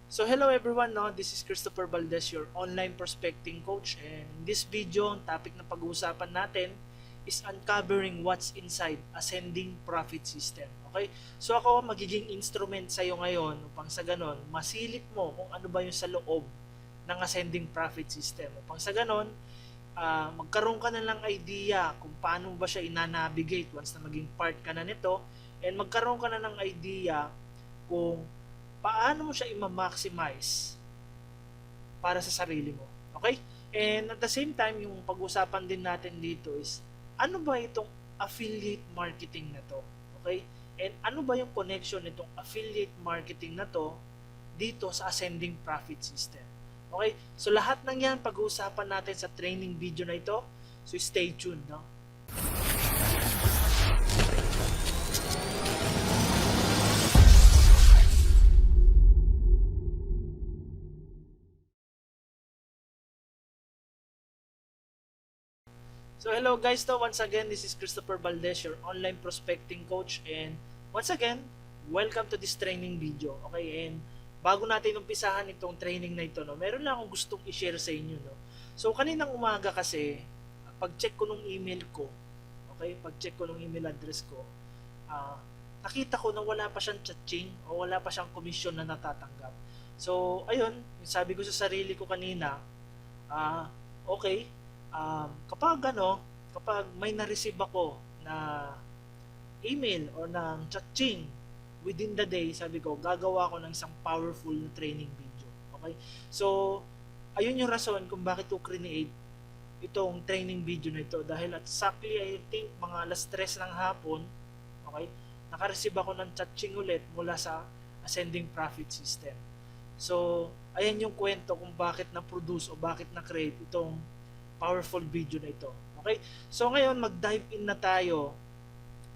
So hello everyone, no? This is Christopher Valdez, your online prospecting coach. And in this video, ang topic na pag-uusapan natin is uncovering what's inside ascending profit system. Okay? So ako magiging instrument sa iyo ngayon upang sa ganon, masilip mo kung ano ba yung sa loob ng ascending profit system. Upang sa ganon, magkaroon ka na lang idea kung paano ba siya ina-navigate once na maging part ka na nito, and magkaroon ka na ng idea kung paano mo siya i-maximize para sa sarili mo. Okay? And at the same time, yung pag-usapan din natin dito is, ano ba itong affiliate marketing na to? Okay? And ano ba yung connection nitong affiliate marketing na to dito sa ascending profit system? Okay? So lahat ng yan pag-uusapan natin sa training video na ito. So stay tuned, no? So hello guys, once again, this is Christopher Valdez, your online prospecting coach, and once again, welcome to this training video. Okay, and bago natin umpisahan itong training na ito, no, meron lang akong gustong i-share sa inyo, no. So kaninang umaga kasi, pag-check ko nung email ko, okay, pag-check ko nung email address ko, nakita ko na wala pa siyang cha-ching o wala pa siyang commission na natatanggap. So ayun, sabi ko sa sarili ko kanina, okay, kapag may na-receive ako na email or ng chat-ching within the day, sabi ko, gagawa ako ng isang powerful na training video. Okay? So, ayun yung rason kung bakit ko create itong training video na ito. Dahil exactly, I think, mga alas 3 ng hapon, okay, naka-receive ako ng chat-ching ulit mula sa ascending profit system. So, ayan yung kwento kung bakit na-produce o bakit na-create itong powerful video na ito. Okay? So ngayon mag-dive in na tayo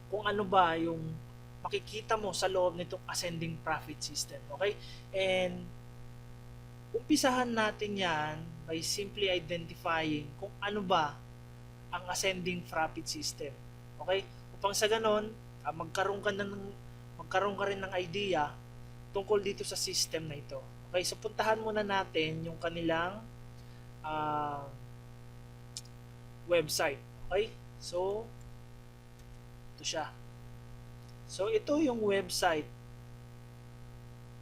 kung ano ba yung makikita mo sa loob nitong ascending profit system. Okay? And umpisahan natin yan by simply identifying kung ano ba ang ascending profit system. Okay? Upang sa ganon, magkaroon ka rin ng idea tungkol dito sa system na ito. Okay? So puntahan muna natin yung kanilang website. Okay? So, ito siya. So, ito yung website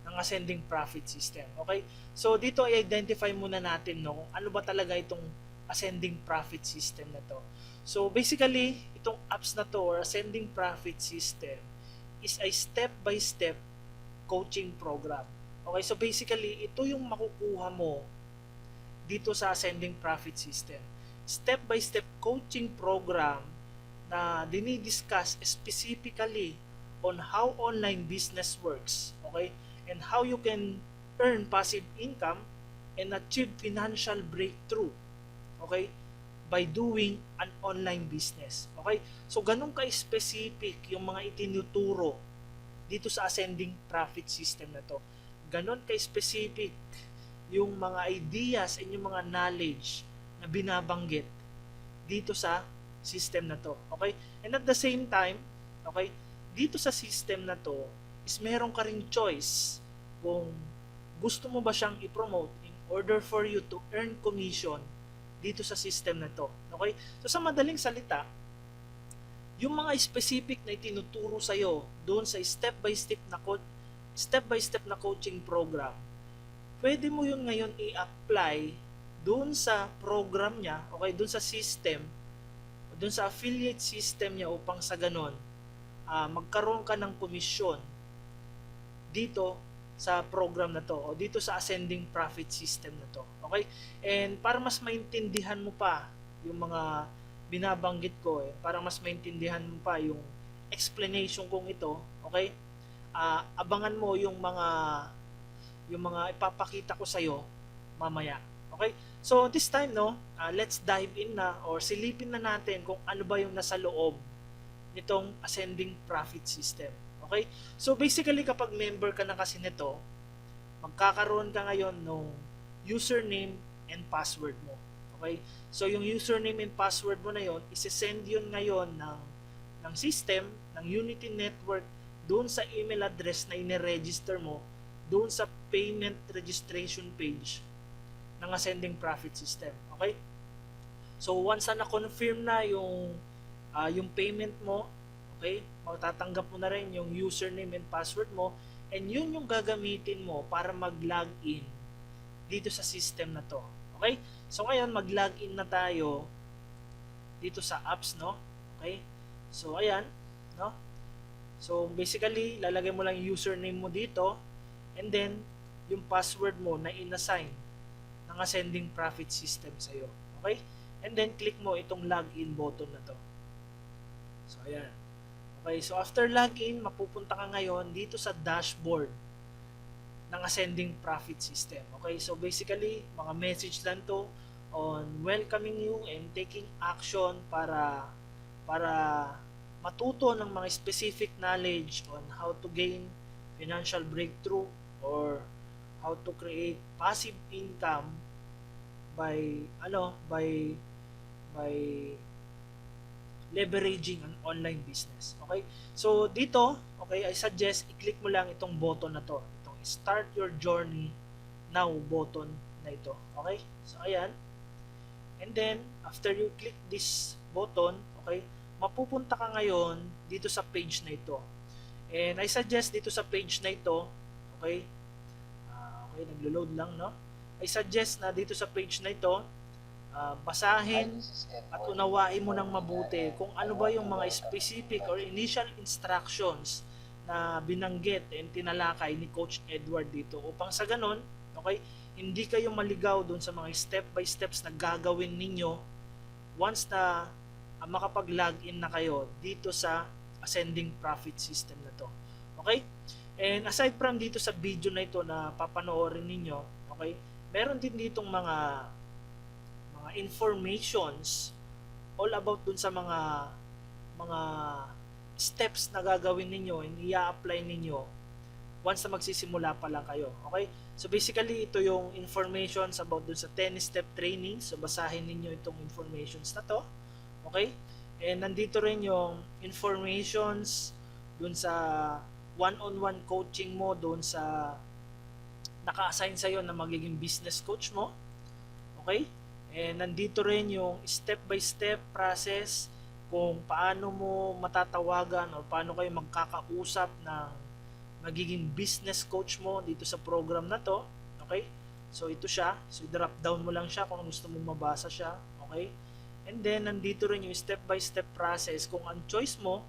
ng ascending profit system. Okay? So, dito i-identify muna natin, no, kung ano ba talaga itong ascending profit system na to. So, basically, itong apps na to or ascending profit system is a step-by-step coaching program. Okay? So, basically, ito yung makukuha mo dito sa ascending profit system. Step-by-step coaching program na dinidiscuss specifically on how online business works, okay? And how you can earn passive income and achieve financial breakthrough, okay? By doing an online business, okay? So, ganun ka-specific yung mga itinuturo dito sa ascending profit system na to. Ganun ka-specific yung mga ideas and yung mga knowledge na binabanggit dito sa system na to. Okay? And at the same time, okay, dito sa system na to is meron ka ring choice kung gusto mo ba siyang i-promote in order for you to earn commission dito sa system na to. Okay? So sa madaling salita, yung mga specific na itinuturo sa iyo doon sa step-by-step na coaching program, pwede mo yun ngayon i-apply doon sa program niya, okay, doon sa system, doon sa affiliate system niya upang sa ganon, magkaroon ka ng komisyon dito sa program na to o dito sa ascending profit system na to. Okay? And para mas maintindihan mo pa yung mga binabanggit ko, para mas maintindihan mo pa yung explanation kong ito, okay? Abangan mo yung mga ipapakita ko sa iyo mamaya. Okay? So this time, no, let's dive in na or silipin na natin kung ano ba yung nasa loob nitong ascending profit system. Okay? So basically, kapag member ka na kasi nito, magkakaroon ka ngayon ng username and password mo. Okay? So yung username and password mo na yon, isi-send yun ngayon ng system, ng Unity Network, doon sa email address na ine-register mo doon sa payment registration page ng Ascending Profit System. Okay? So once na na-confirm na yung payment mo, okay, matatanggap mo na rin yung username and password mo, and yun yung gagamitin mo para mag-login dito sa system na to. Okay? So ngayon mag-login na tayo dito sa apps, no? Okay? So ayan, no? So basically, lalagay mo lang yung username mo dito, and then yung password mo na inassign ng Ascending Profit System sa'yo. Okay? And then click mo itong login button na to. So ayan. Okay, so after login, mapupunta ka ngayon dito sa dashboard ng Ascending Profit System. Okay, so basically, mga message lang to on welcoming you and taking action para matuto ng mga specific knowledge on how to gain financial breakthrough or how to create passive income by leveraging an online business. Okay? So dito, okay, I suggest i-click mo lang itong button na to. Itong Start Your Journey Now button na ito. Okay? So ayan. And then after you click this button, okay, mapupunta ka ngayon dito sa page na ito. And I suggest dito sa page na ito, okay? Okay, naglo-load lang, no? I suggest na dito sa page na ito, basahin at unawain mo ng mabuti kung ano ba yung mga specific or initial instructions na binanggit and tinalakay ni Coach Edward dito, upang sa ganon, okay, hindi kayo maligaw doon sa mga step by steps na gagawin ninyo once na makapag-login na kayo dito sa Ascending Profit System na to. Okay? And aside from dito sa video na ito na papanoorin ninyo, okay, meron din ditong mga informations all about dun sa mga steps na gagawin ninyo and i-apply ninyo once na magsisimula pa lang kayo. Okay? So basically, ito yung informations about dun sa 10-step training. So basahin ninyo itong informations na to. Okay? And nandito rin yung informations dun sa one-on-one coaching mo dun sa naka-assign sa'yo na magiging business coach mo. Okay? And nandito rin yung step-by-step process kung paano mo matatawagan o paano kayo magkakausap ng magiging business coach mo dito sa program na to. Okay? So ito siya. So drop down mo lang siya kung gusto mong mabasa siya. Okay? And then nandito rin yung step-by-step process kung ang choice mo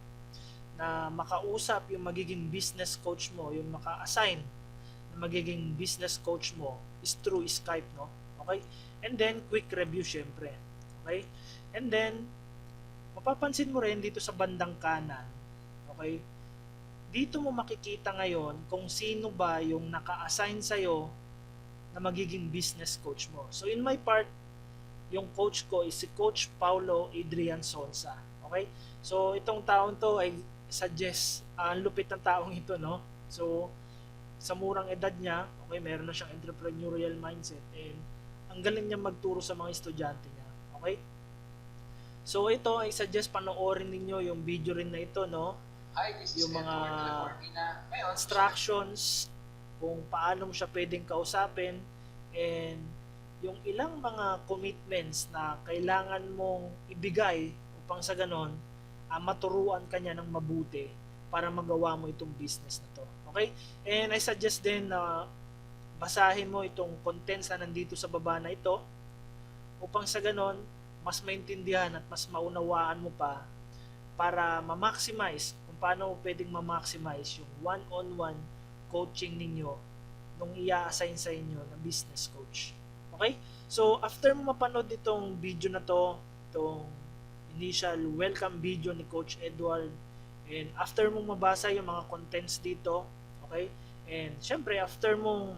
na makausap yung magiging business coach mo, yung maka-assign na magiging business coach mo is through Skype, no? Okay? And then, quick review syempre. Okay? And then, mapapansin mo rin dito sa bandang kanan, okay? Dito mo makikita ngayon kung sino ba yung naka-assign sa'yo na magiging business coach mo. So, in my part, yung coach ko is si Coach Paulo Adrian Sonsa. Okay? So, itong taong to, I suggest, lupit ng taong ito, no? So, sa murang edad niya, okay, meron na siyang entrepreneurial mindset and ang galing niya magturo sa mga estudyante niya. Okay? So ito, I suggest panoorin ninyo yung video rin na ito, no? Yung mga instructions kung paano mo siya pwedeng kausapin and yung ilang mga commitments na kailangan mong ibigay upang sa ganon, maturuan ka niya ng mabuti para magawa mo itong business na to. Okay? And I suggest din na basahin mo itong contents na nandito sa baba na ito upang sa ganon, mas maintindihan at mas maunawaan mo pa para ma-maximize kung paano mo pwedeng ma-maximize yung one-on-one coaching ninyo nung i-assign sa inyo na business coach. Okay? So, after mo mapanood itong video na to, itong initial welcome video ni Coach Edward, and after mo mabasa yung mga contents dito, okay? And syempre, after mo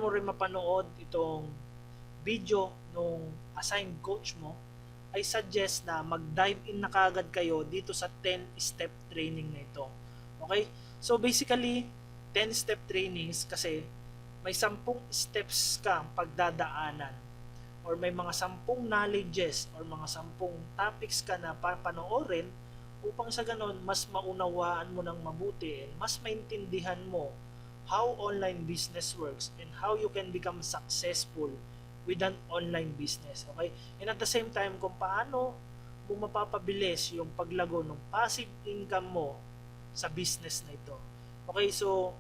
rin mapanood itong video nung assigned coach mo, I suggest na mag-dive in na kagad kayo dito sa 10-step training na ito. Okay? So basically, 10-step trainings kasi may 10 steps kang pagdadaanan or may mga 10 knowledges or mga 10 topics ka na papanoorin upang sa ganon mas maunawaan mo ng mabuti, mas maintindihan mo how online business works and how you can become successful with an online business. Okay? And at the same time, kung paano mo mapapabilis yung paglago ng passive income mo sa business na ito. Okay, so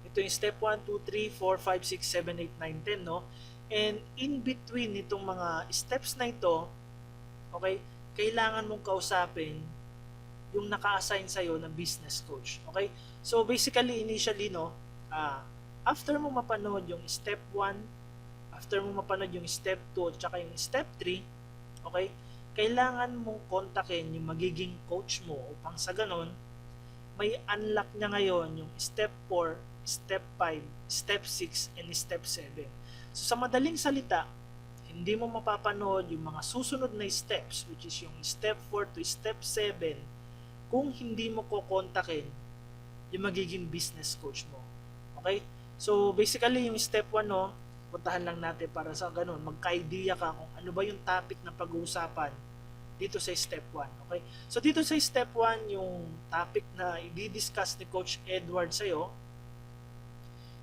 ito yung step 1, 2, 3, 4, 5, 6, 7, 8, 9, 10, no? And in between itong mga steps na ito, okay, kailangan mong kausapin yung naka-assign sa'yo ng business coach. Okay? So basically, initially, no, after mo mapanood yung step 1, after mo mapanood yung step 2, at saka yung step 3, okay, kailangan mong kontakin yung magiging coach mo upang sa ganon, may unlock niya ngayon yung step 4, step 5, step 6, and step 7. So sa madaling salita, hindi mo mapapanood yung mga susunod na steps, which is yung step 4 to step 7, kung hindi mo kokontakin yung magiging business coach mo. Okay? So basically yung step 1, no, puntahan lang natin para sa ganun, magka-idea ka kung ano ba yung topic na pag-uusapan dito sa step 1. Okay? So dito sa step 1, yung topic na i-discuss ni Coach Edward sa'yo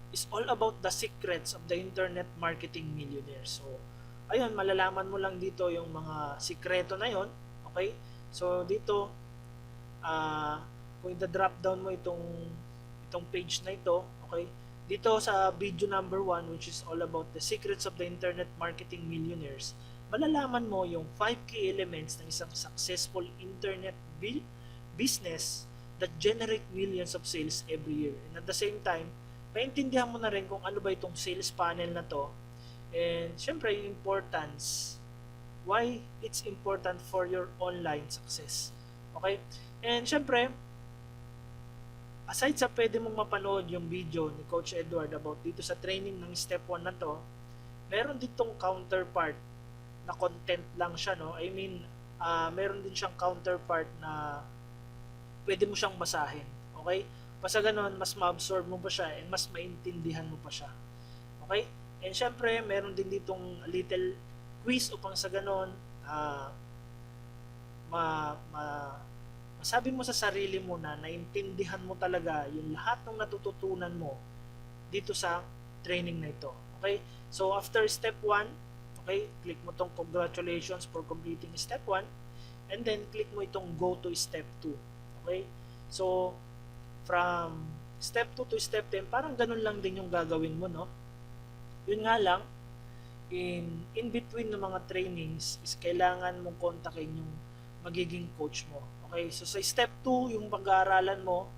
is all about the secrets of the internet marketing millionaire. So, ayun, malalaman mo lang dito yung mga sikreto na yon. Okay? So, dito, kung i-drop down mo itong page na ito, okay? Dito sa video number 1, which is all about the secrets of the internet marketing millionaires, malalaman mo yung 5 key elements ng isang successful internet business that generate millions of sales every year. And at the same time, maintindihan mo na rin kung ano ba itong sales funnel na to, and syempre yung importance, why it's important for your online success. Okay? And syempre, aside sa pwede mong mapanood yung video ni Coach Edward about dito sa training ng step 1 na to, meron ditong counterpart na content lang siya, no? I mean, meron din siyang counterpart na pwede mo siyang basahin. Okay? Basta ganun, mas ma-absorb mo pa siya and mas maintindihan mo pa siya. Okay? And syempre, meron din ditong little quiz upang sa ganun, masabi mo sa sarili mo na naintindihan mo talaga yung lahat ng natututunan mo dito sa training na ito. Okay? So, after step 1, okay, click mo itong congratulations for completing step 1, and then click mo itong go to step 2. Okay? So, from step 2 to step 10, parang ganun lang din yung gagawin mo, no? Yun nga lang, in between ng mga trainings is kailangan mong kontakin yung magiging coach mo. Okay? So sa step 2, yung pag-aaralan mo,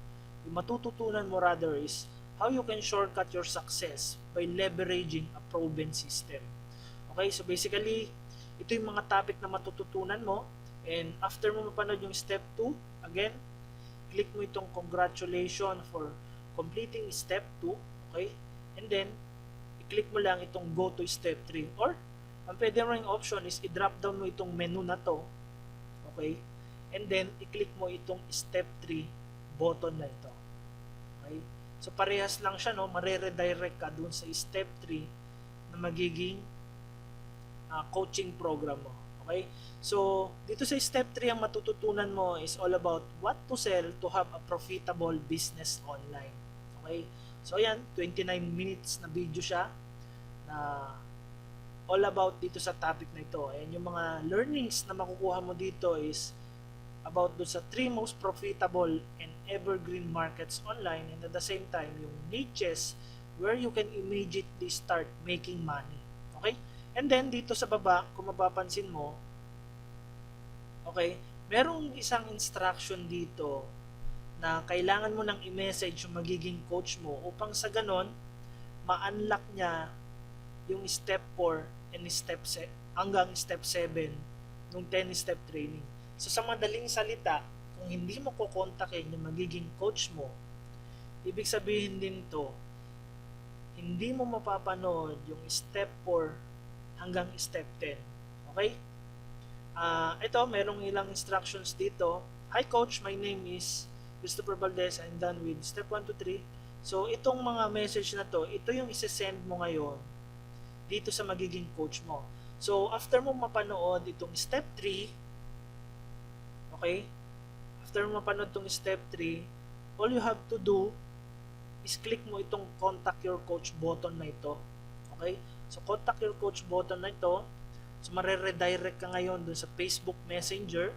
yung matututunan mo rather is how you can shortcut your success by leveraging a proven system. Okay? So basically, ito yung mga topic na matututunan mo, and after mo mapanood yung step 2, again, click mo itong congratulations for completing step 2, okay? And then, i-click mo lang itong go to step 3. Or, ang pwede mo yung option is i-drop down mo itong menu na to, okay? And then, i-click mo itong step 3 button na ito. Okay? So, parehas lang siya, no? Mare-redirect ka dun sa step 3 na magiging coaching program mo. Okay? So, dito sa step 3, ang matututunan mo is all about what to sell to have a profitable business online. Okay? So, ayan, 29 minutes na video siya na all about dito sa topic na ito. And yung mga learnings na makukuha mo dito is about doon sa 3 most profitable and evergreen markets online, and at the same time, yung niches where you can immediately start making money. Okay? And then, dito sa baba, kung mapapansin mo, okay, merong isang instruction dito na kailangan mo nang i-message yung magiging coach mo upang sa ganon, ma-unlock niya yung step 4 and hanggang step 7 nung 10-step training. So, sa madaling salita, kung hindi mo kukontakin yung magiging coach mo, ibig sabihin din to, hindi mo mapapanood yung step 4 hanggang step 10. Okay? Ito, merong ilang instructions dito. Hi coach, my name is Christopher Valdez. I'm done with step 1 to 3. So, itong mga message na to, ito yung isi-send mo ngayon dito sa magiging coach mo. So, after mo mapanood itong step 3, okay? After mo mapanood itong step 3, all you have to do is click mo itong contact your coach button na ito. Okay? So contact your coach button na ito. So mare-redirect ka ngayon dun sa Facebook Messenger.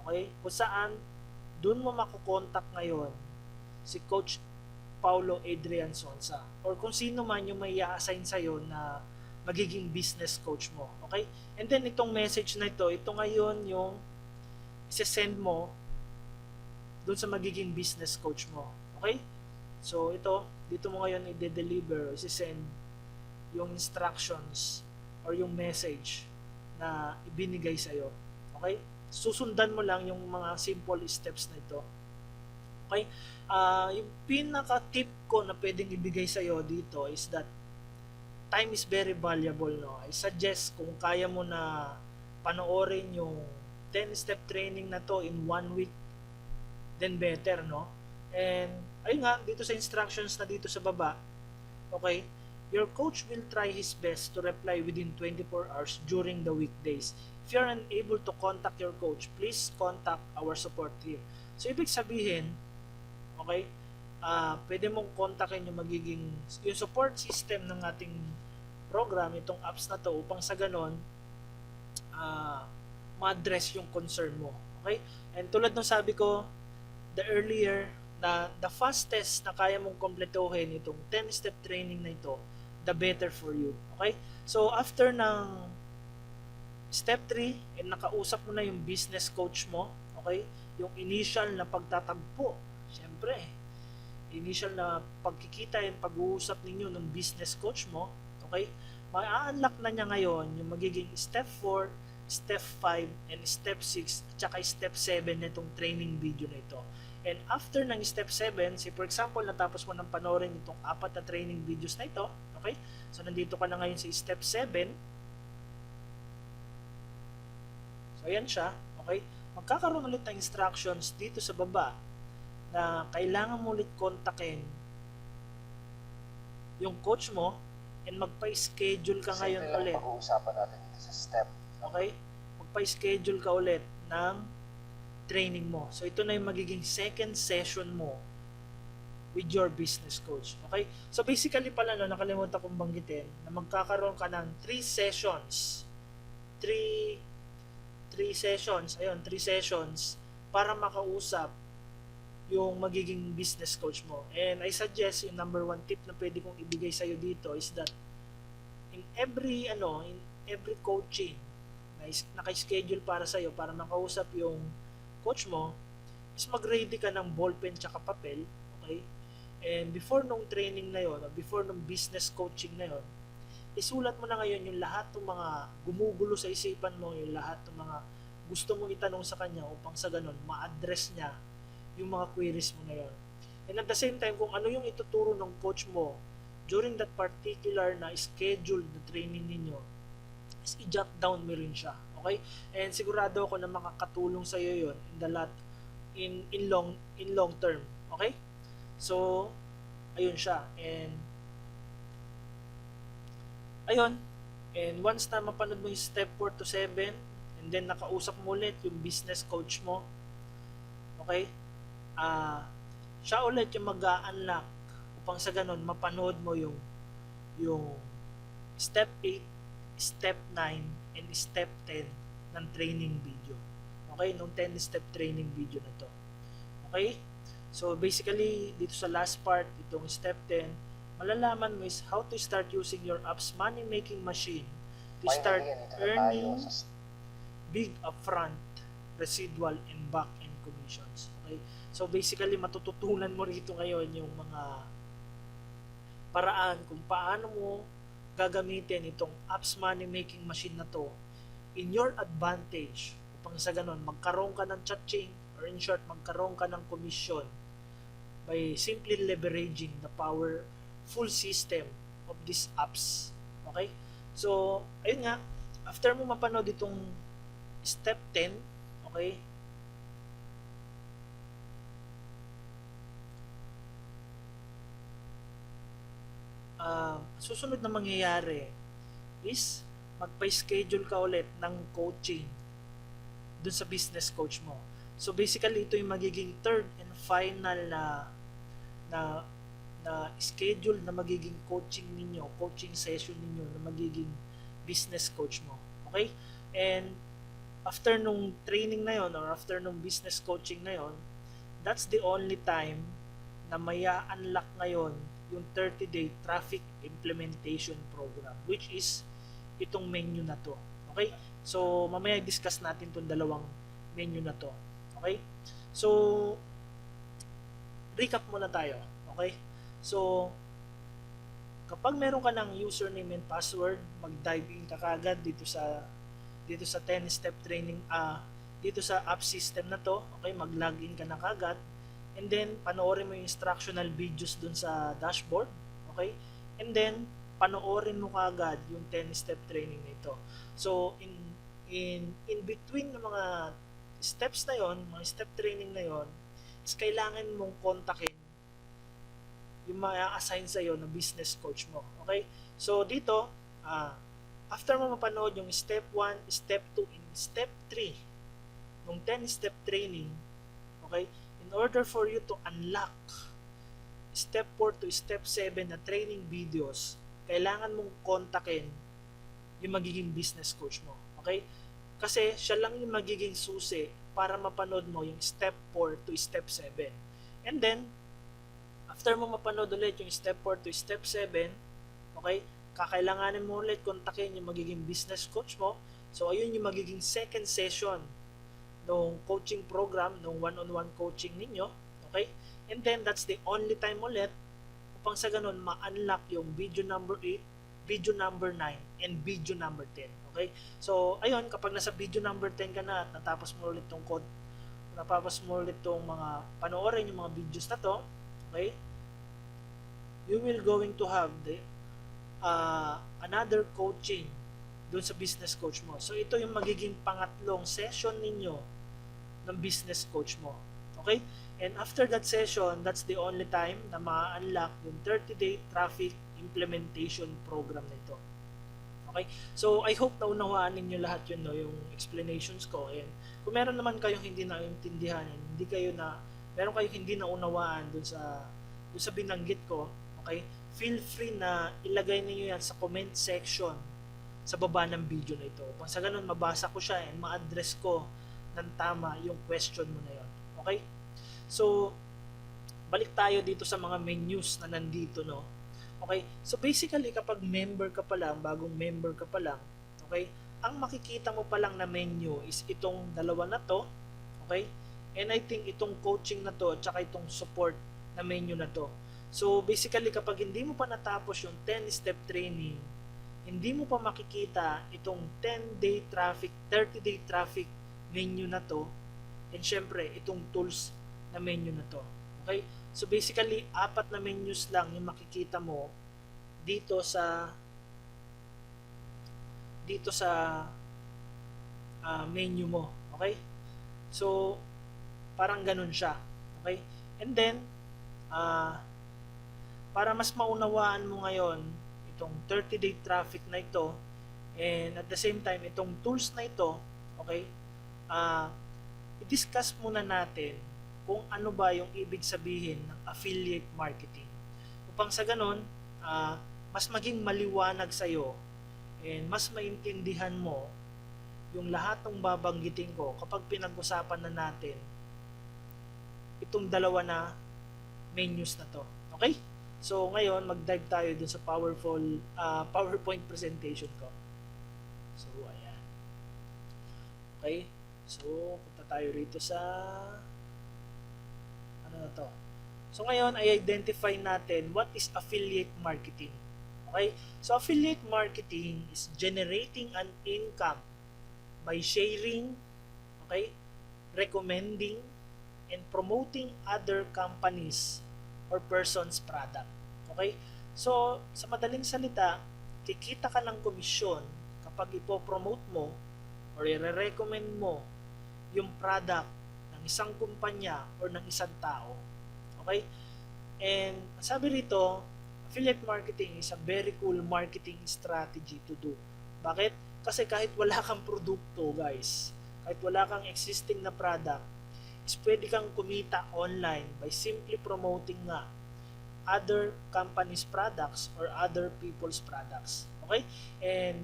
Okay? Kung saan dun mo makukontak ngayon si Coach Paulo Adrian Sonsa or kung sino man yung may i-assign sa'yo na magiging business coach mo. Okay? And then itong message na ito ngayon yung isi-send mo dun sa magiging business coach mo. Okay? So ito, dito mo ngayon i-deliver, isi-send yung instructions or yung message na ibinigay sa'yo. Okay? Susundan mo lang yung mga simple steps na ito. Okay? Yung pinaka-tip ko na pwedeng ibigay sa'yo dito is that time is very valuable, no? I suggest kung kaya mo na panoorin yung 10-step training na to in 1 week, then better, no? And ayun nga, dito sa instructions na dito sa baba, okay, your coach will try his best to reply within 24 hours during the weekdays. If you are unable to contact your coach, please contact our support here. So ibig sabihin, okay, pwede mong kontakin yung yung support system ng ating program, itong apps na to, upang sa ganon ma-address yung concern mo. Okay? And tulad ng sabi ko the earlier, na the fastest na kaya mong kompletuhin itong 10-step training na ito, the better for you. Okay? So after ng step 3 and nakausap mo na yung business coach mo, okay, yung initial na pagtatagpo, syempre initial na pagkikita and pag-uusap ninyo ng business coach mo, okay, ma-unlock na niya ngayon yung magiging step 4, step 5, and step 6, at saka step 7 na itong training video na ito. And after ng step 7, say for example, natapos mo ng panoorin itong 4 na training videos na ito, okay, so nandito ka na ngayon sa step 7, so ayan siya, okay, magkakaroon ulit ng instructions dito sa baba na kailangan mo ulit kontakin yung coach mo and magpa-schedule ka ngayon ulit. Pag-uusapan natin dito sa step. Okay? Magpa-schedule ka ulit ng training mo. So ito na yung magiging second session mo with your business coach. Okay? So basically pala, no, nakalimutan kong banggitin na magkakaroon ka ng 3 sessions. 3 sessions. Ayun, 3 sessions para makausap yung magiging business coach mo. And I suggest yung number 1 tip na pwede kong ibigay sa iyo dito is that in every coaching na naka-schedule para sa iyo para makausap yung coach mo, is mag-ready ka ng ballpen tsaka papel, okay? And before nung training na yon, before nung business coaching na yon, isulat mo na ngayon yung lahat ng mga gumugulo sa isipan mo, yung lahat ng mga gusto mong itanong sa kanya upang sa ganun ma-address niya yung mga queries mo na yun. And at the same time, kung ano yung ituturo ng coach mo during that particular na scheduled na training ninyo, is i-jot down mo rin siya. Okay? And sigurado ako na makakatulong sa iyo yun in long term. Okay? So, ayun siya. And ayun. And once na mapanood mo yung step 4 to 7, and then nakausap mo ulit yung business coach mo, okay? Siya ulit yung mag-a-unlock upang sa ganun mapanood mo yung step 8, step 9, and step 10 ng training video. Okay? Nung 10-step training video na to. Okay? So basically, dito sa last part, itong step 10, malalaman mo is how to start using your app's money-making machine to start earning big upfront, residual, and back-end commissions. Okay? So basically, matututunan mo rito ngayon yung mga paraan kung paano mo gagamitin itong apps money-making machine na to in your advantage upang sa ganun, magkaroon ka ng cha-ching or in short, magkaroon ka ng commission by simply leveraging the powerful system of these apps. Okay? So, ayun nga, after mo mapanood itong step 10, okay, susunod na mangyayari is magpa-schedule ka ulit ng coaching dun sa business coach mo. So basically, ito yung magiging third and final na na schedule na magiging coaching ninyo, coaching session ninyo na magiging business coach mo. Okay? And after nung training na yon or after nung business coaching na yon, that's the only time na maya unlock ngayon yung 30-day traffic implementation program, which is itong menu na to. Okay? So, mamaya discuss natin itong dalawang menu na to. Okay? So, recap muna tayo. Okay? So, kapag meron ka ng username and password, mag-dive in ka kagad dito sa 10-step training, dito sa app system na to. Okay? Mag-login ka na kagad. And then, panoorin mo yung instructional videos dun sa dashboard. Okay? And then, panoorin mo kagad yung 10-step training nito. So, in between ng mga steps na yon, mga step training na yon, is kailangan mong kontakin yung ma-assign sa'yo na business coach mo. Okay? So, dito, after mo mapanood yung step 1, step 2, and step 3 ng 10-step training, okay, in order for you to unlock step 4 to step 7 na training videos, kailangan mong kontakin yung magiging business coach mo. Okay? Kasi siya lang yung magiging susi para mapanood mo yung step 4 to step 7. And then, after mo mapanood ulit yung step 4 to step 7, okay, kakailanganin mo ulit kontakin yung magiging business coach mo. So, ayun yung magiging second session ng coaching program, ng one-on-one coaching ninyo. Okay? And then, that's the only time ulit upang sa ganun, ma-unlock yung video number 8, video number 9, and video number 10. Okay? So, ayun, kapag nasa video number 10 ka na at natapos mo ulit tong code, natapos mo ulit tong mga panoorin yung mga videos na to, okay, you will going to have the another coaching doon sa business coach mo. So, ito yung magiging pangatlong session ninyo ng business coach mo. Okay? And after that session, that's the only time na ma-unlock yung 30-day traffic implementation program nito. Okay? So, I hope naunawaan ninyo lahat yun, no, yung explanations ko. And kung meron naman kayong hindi naintindihan, meron kayong hindi naunawaan dun sa binanggit ko, okay? Feel free na ilagay niyo yan sa comment section sa baba ng video na ito. Upang sa ganun, mabasa ko siya and ma-address ko ng tama yung question mo na yun. Okay? So, balik tayo dito sa mga menus na nandito, no? Okay? So, basically, kapag member ka pa lang, bagong member ka pa lang, okay? Ang makikita mo pa lang na menu is itong dalawa na to, okay? And I think itong coaching na to, at saka itong support na menu na to. So, basically, kapag hindi mo pa natapos yung 10-step training, hindi mo pa makikita itong 10-day traffic, 30-day traffic menu na to, and syempre, itong tools na menu na to. Okay? So, basically, 4 na menus lang yung makikita mo dito sa menu mo. Okay? So, parang ganun siya. Okay? And then, para mas maunawaan mo ngayon itong 30-day traffic na ito, and at the same time, itong tools na ito, okay, i-discuss muna natin kung ano ba yung ibig sabihin ng affiliate marketing. Upang sa ganun, mas maging maliwanag sa'yo and mas maintindihan mo yung lahat ng babanggitin ko kapag pinag-usapan na natin itong dalawa na menus na to. Okay? So, ngayon, mag-dive tayo dun sa PowerPoint presentation ko. So, ayan. Okay? So, punta tayo rito sa ano na to. So, ngayon, ay identify natin what is affiliate marketing. Okay? So, affiliate marketing is generating an income by sharing, okay, recommending, and promoting other companies or person's product. Okay? So, sa madaling salita, kikita ka ng komisyon kapag ipopromote mo or i-recommend mo yung product ng isang kumpanya or ng isang tao. Okay? And sabi rito, affiliate marketing is a very cool marketing strategy to do. Bakit? Kasi kahit wala kang produkto, guys, kahit wala kang existing na product, is pwede kang kumita online by simply promoting nga other companies' products or other people's products. Okay? And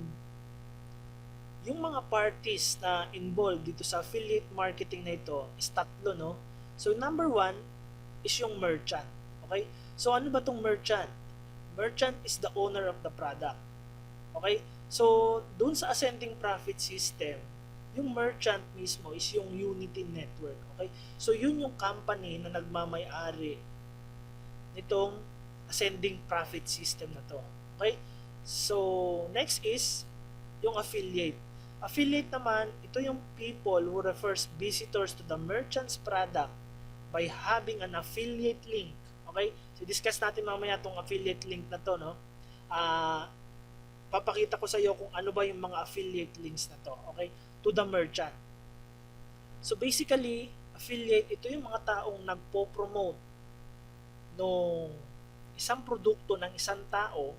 yung mga parties na involved dito sa affiliate marketing na ito is tatlo, no? So, number one is yung merchant. Okay? So, ano ba tong merchant? Merchant is the owner of the product. Okay? So, dun sa ascending profit system, yung merchant mismo is yung Unity Network. Okay? So, yun yung company na nagmamay-ari nitong ascending profit system na to. Okay? So, next is yung affiliate. Affiliate naman, ito yung people who refers visitors to the merchant's product by having an affiliate link. Okay? So, discuss natin mamaya itong affiliate link na to, no? Papakita ko sa iyo kung ano ba yung mga affiliate links na to. Okay? To the merchant. So, basically, affiliate, ito yung mga taong nagpo-promote ng isang produkto ng isang tao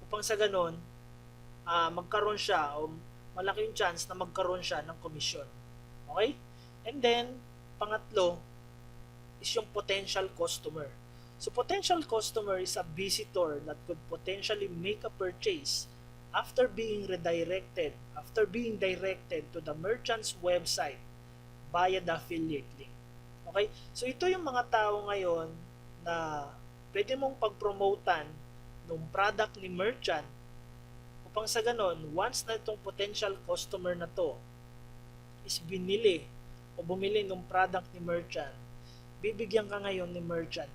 upang sa ganon, magkaroon siya o malaki yung chance na magkaroon siya ng komisyon. Okay? And then, pangatlo is yung potential customer. So, potential customer is a visitor that could potentially make a purchase after being directed to the merchant's website via the affiliate link. Okay? So, ito yung mga tao ngayon na pwede mong pag-promotan ng product ni merchant upang sa ganon, once na itong potential customer na to is binili o bumili ng product ni merchant, bibigyan ka ngayon ni merchant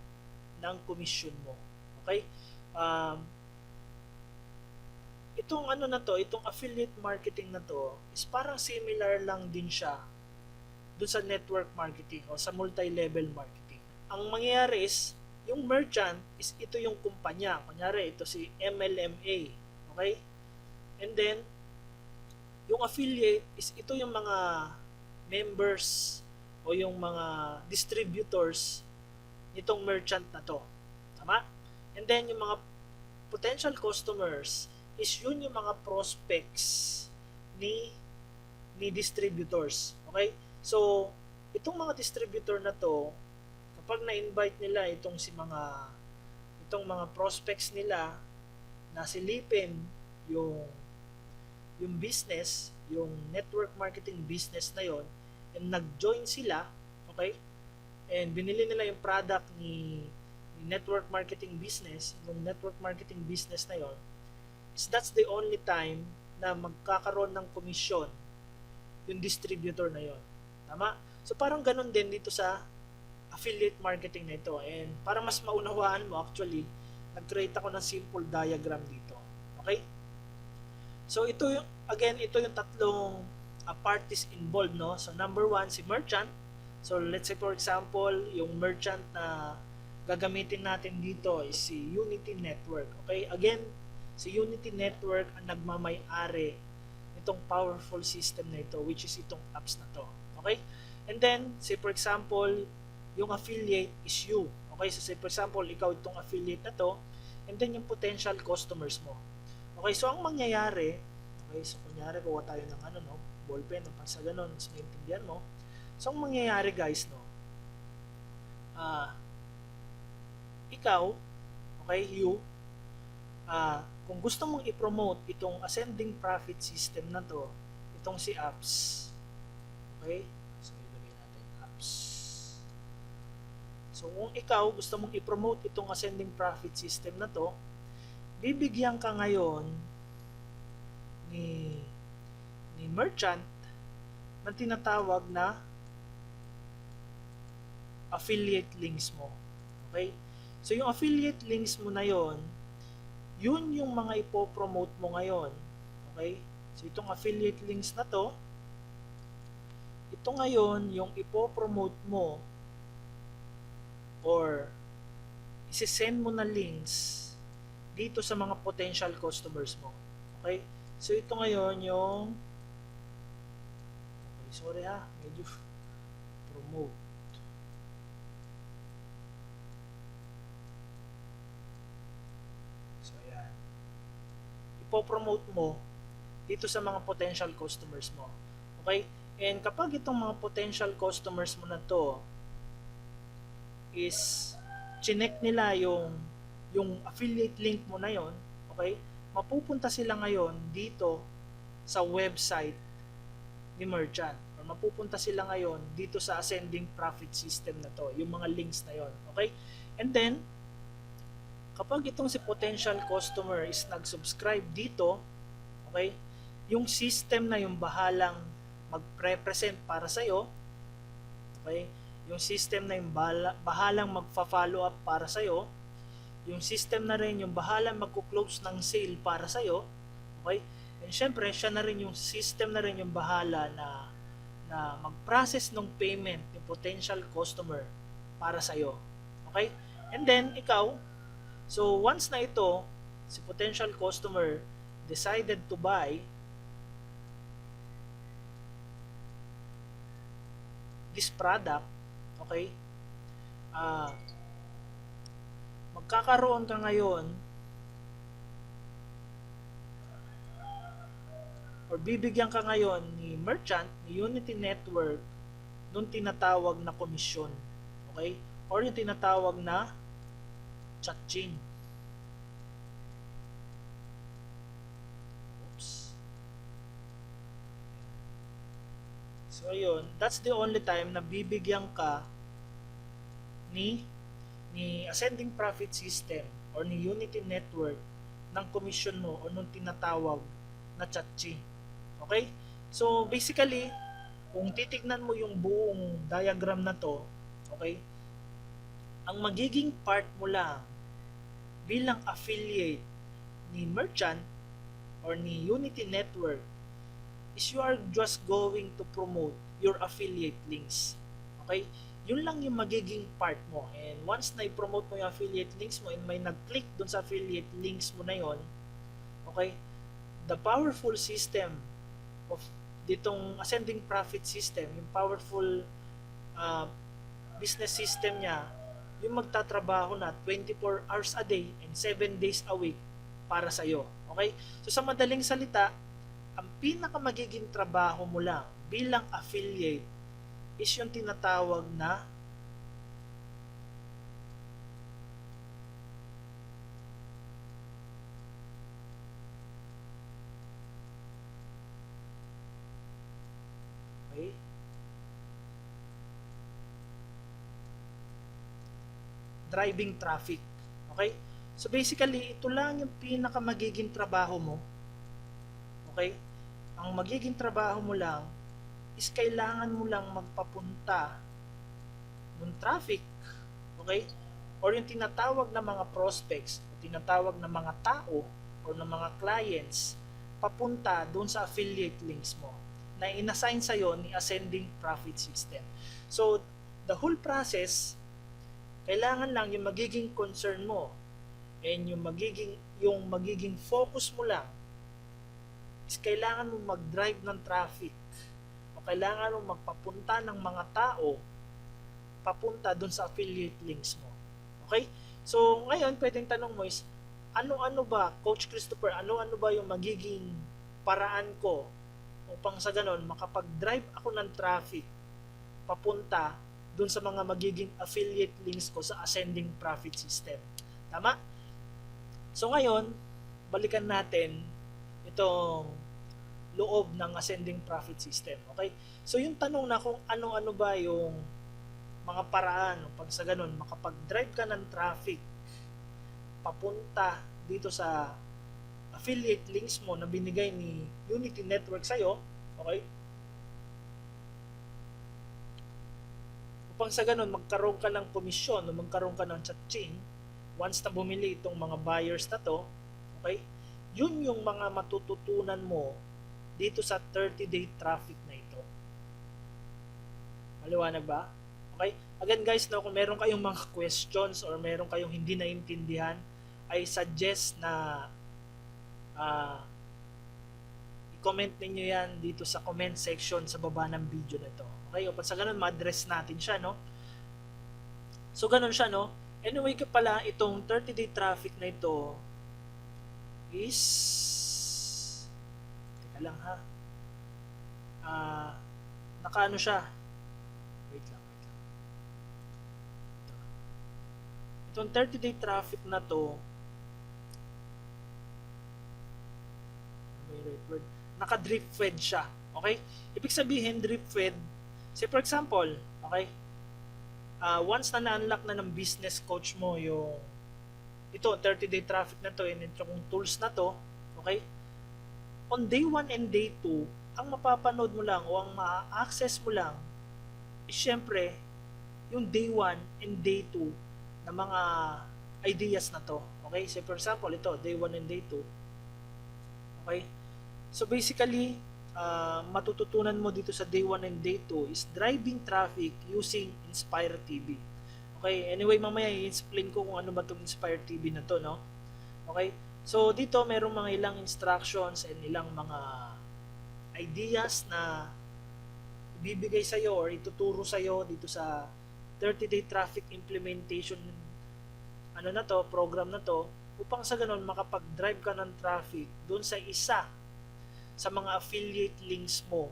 ng komisyon mo. Okay? Itong ano na to, itong affiliate marketing na to is parang similar lang din siya dun sa network marketing o sa multi-level marketing. Ang mangyayari is, yung merchant is ito yung kumpanya. Kunyari, ito si MLMA. Okay? And then, yung affiliate is ito yung mga members o yung mga distributors nitong merchant na to. Tama? And then, yung mga potential customers is yun yung mga prospects ni distributors. Okay? So, itong mga distributor na to, kapag na-invite nila itong mga prospects nila na silipin yung business, yung network marketing business na yon, and nag-join sila, okay? And binili nila yung product ni network marketing business, yung network marketing business na yon, is that's the only time na magkakaroon ng komisyon yung distributor na yon. Tama? So parang ganun din dito sa affiliate marketing na ito. And para mas maunawaan mo, actually, nag-create ako ng simple diagram dito. Okay? So ito yung, again, ito yung tatlong parties involved, no? So number one, si merchant. So let's say for example, yung merchant na gagamitin natin dito is si Unity Network. Okay? Again, si Unity Network ang nagmamay-ari nitong powerful system na ito, which is itong apps na to. Okay? And then, say for example, yung affiliate is you. Okay? So say for example, ikaw itong affiliate na to, and then yung potential customers mo. Okay? So ang mangyayari, okay, so kunyari kuha tayo ng ballpen, pag sa ganun, mas maintindihan mo. So ang mangyayari guys, no, ikaw, okay, you, kung gusto mong i-promote itong ascending profit system na to, itong si apps, okay, so ilagay natin apps. So kung ikaw gusto mong i-promote itong ascending profit system na to, bibigyan ka ngayon ni merchant na tinatawag na affiliate links mo. Okay? So yung affiliate links mo na yon, yun yung mga ipopromote mo ngayon. Okay? So itong affiliate links na to, ito ngayon yung ipopromote mo or isi-send mo na links dito sa mga potential customers mo. Okay? So ito ngayon yung sorry medyo promote. So ayan. Ipo-promote mo dito sa mga potential customers mo. Okay? And kapag itong mga potential customers mo na to is chinek nila yung affiliate link mo na yon, okay, mapupunta sila ngayon dito sa website ni merchant, or mapupunta sila ngayon dito sa ascending profit system na to, yung mga links na yon, okay. And then kapag itong si potential customer is nag-subscribe dito, okay, yung system na yung bahalang mag-represent para sa'yo, okay, yung system na yung bahalang magfa-follow up para sa'yo, yung system na rin yung bahalang magko-close ng sale para sa'yo, okay, and syempre siya na rin yung system na rin yung bahala na mag-process ng payment ng potential customer para sa'yo, okay. And then ikaw, so once na ito, si potential customer decided to buy this product, okay, magkakaroon ka ngayon or bibigyan ka ngayon ni merchant, ni Unity Network, nung tinatawag na komisyon, okay, or yung tinatawag na chat chain. So ayun, that's the only time na bibigyan ka ni ascending profit system or ni Unity Network ng commission mo o nung tinatawag na chat chain. Okay? So basically, kung titignan mo yung buong diagram na to, okay, ang magiging part mo lang bilang affiliate ni merchant or ni Unity Network is you are just going to promote your affiliate links. Okay? Yun lang yung magiging part mo. And once na i-promote mo yung affiliate links mo and may nag-click dun sa affiliate links mo na yon, okay, the powerful system of ditong ascending profit system, yung powerful business system niya, yung magtatrabaho na 24 hours a day and 7 days a week para sa'yo. Okay? So sa madaling salita, ang pinaka magiging trabaho mo lang bilang affiliate is yung tinatawag na okay, driving traffic. Okay? So basically, ito lang yung pinaka magiging trabaho mo. Okay? Ang magiging trabaho mo lang is kailangan mo lang magpapunta ng traffic, okay? Or yung tinatawag na mga prospects, o tinatawag na mga tao or ng mga clients papunta doon sa affiliate links mo na inassign sa'yo ni ascending profit system. So, the whole process, kailangan lang yung magiging concern mo and yung magiging focus mo lang is kailangan mo mag-drive ng traffic o kailangan mo magpapunta ng mga tao papunta dun sa affiliate links mo. Okay? So, ngayon, pwedeng tanong mo is, ano-ano ba, Coach Christopher, ano-ano ba yung magiging paraan ko upang sa ganon, makapag-drive ako ng traffic papunta dun sa mga magiging affiliate links ko sa ascending profit system. Tama? So, ngayon, balikan natin itong loob ng ascending profit system. Okay? So yung tanong na kung ano-ano ba yung mga paraan pag sa ganun makapag-drive ka ng traffic papunta dito sa affiliate links mo na binigay ni Unity Network sa'yo, okay? Upang sa ganun magkaroon ka ng komisyon o magkaroon ka ng chat chain once na bumili itong mga buyers na to, okay? Yun yung mga matututunan mo dito sa 30-day traffic na ito. Maliwanag ba? Okay? Again guys, no, kung meron kayong mga questions or meron kayong hindi naintindihan, I suggest na i-comment ninyo yan dito sa comment section sa baba ng video na ito. Okay? Upang sa ganun, ma-address natin siya, no? So, ganun siya, no? Anyway, pala, itong 30-day traffic na ito is lang ha. Nakaano siya. Wait lang. Itong 30-day traffic na to, may right word, naka-drip fed siya. Okay? Ibig sabihin, drip fed, say for example, okay, once na na-unlock na ng business coach mo yung ito, 30-day traffic na to, and itong tools na to, okay, on day 1 and day 2, ang mapapanood mo lang o ang ma-access mo lang is syempre yung day 1 and day 2 na mga ideas na to. Okay? So for example, ito, day 1 and day 2. Okay? So basically, matututunan mo dito sa day 1 and day 2 is driving traffic using Inspire TV. Okay? Anyway, mamaya i-explain ko kung ano ba itong Inspire TV na to, no? Okay? So dito merong mga ilang instructions and ilang mga ideas na ibibigay sa iyo or ituturo sa iyo dito sa 30-day traffic implementation ano na to, program na to, upang sa ganun makapag-drive ka ng traffic doon sa isa sa mga affiliate links mo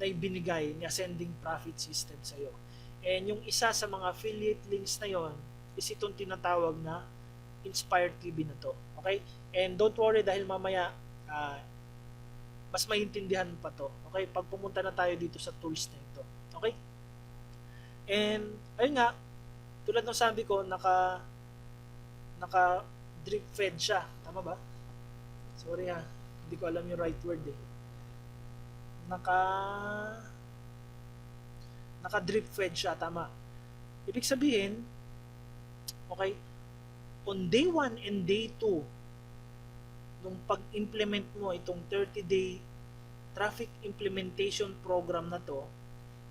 na ibinigay ni Ascending Profit System sa iyo. And yung isa sa mga affiliate links na yon is itong tinatawag na Inspire TV na to. Okay? And don't worry dahil mamaya mas maintindihan pa to. Okay? Pag pumunta na tayo dito sa tools na ito. Okay? And ayun nga, tulad ng sabi ko, naka drip fed siya. Tama ba? Sorry ha. Hindi ko alam yung right word eh. Naka drip fed siya. Tama. Ibig sabihin, okay, on day 1 and day 2, nung pag-implement mo itong 30-day traffic implementation program na to,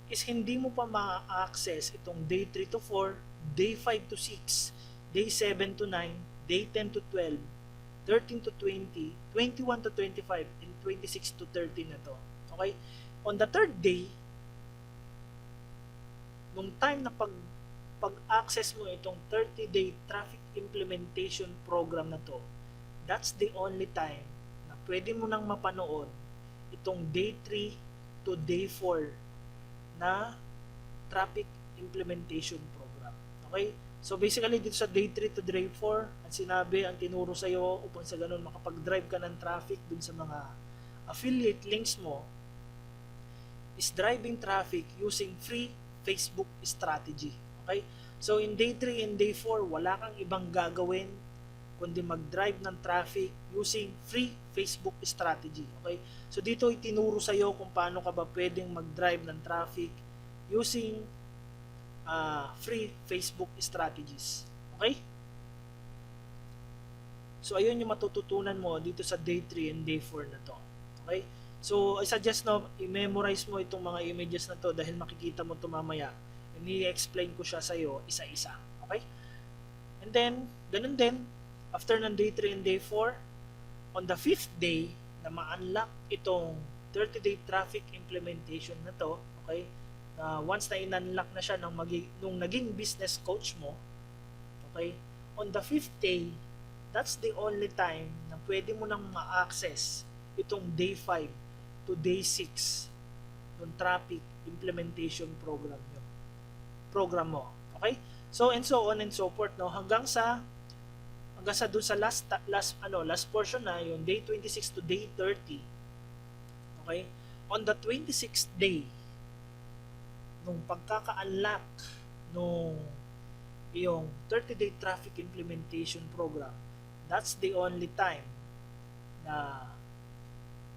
is hindi mo pa ma-access itong day 3 to 4, day 5 to 6, day 7 to 9, day 10 to 12, 13 to 20, 21 to 25, and 26 to 30 na to. Okay? On the third day, nung time na pag-access mo itong 30-day traffic implementation program na to, that's the only time na pwede mo nang mapanood itong day 3 to day 4 na traffic implementation program. Okay? So basically dito sa day 3 to day 4, ang sinabi, ang tinuro sa iyo upang sa ganun makapag-drive ka ng traffic dun sa mga affiliate links mo is driving traffic using free Facebook strategy. Okay? So in day 3 and day 4, wala kang ibang gagawin kundi mag-drive ng traffic using free Facebook strategy. Okay? So dito itinuro sa iyo kung paano ka ba pwedeng mag-drive ng traffic using free Facebook strategies. Okay? So ayun yung matututunan mo dito sa day 3 and day 4 na to. Okay? So I suggest na i-memorize mo itong mga images na to dahil makikita mo ito mamaya. I-explain ko siya sa iyo isa-isa. Okay? And then, ganun din, after ng day 3 and day 4, on the 5th day na ma-unlock itong 30-day traffic implementation na to, okay, once na in-unlock na siya nung naging business coach mo, okay, on the 5th day, that's the only time na pwede mo nang ma-access itong day 5 to day 6 ng traffic implementation program mo. Okay? So and so on and so forth, no, hanggang sa dun sa last portion na yung day 26 to day 30. Okay? On the 26th day nung pagkaka-unlock nung yung 30-day traffic implementation program, that's the only time na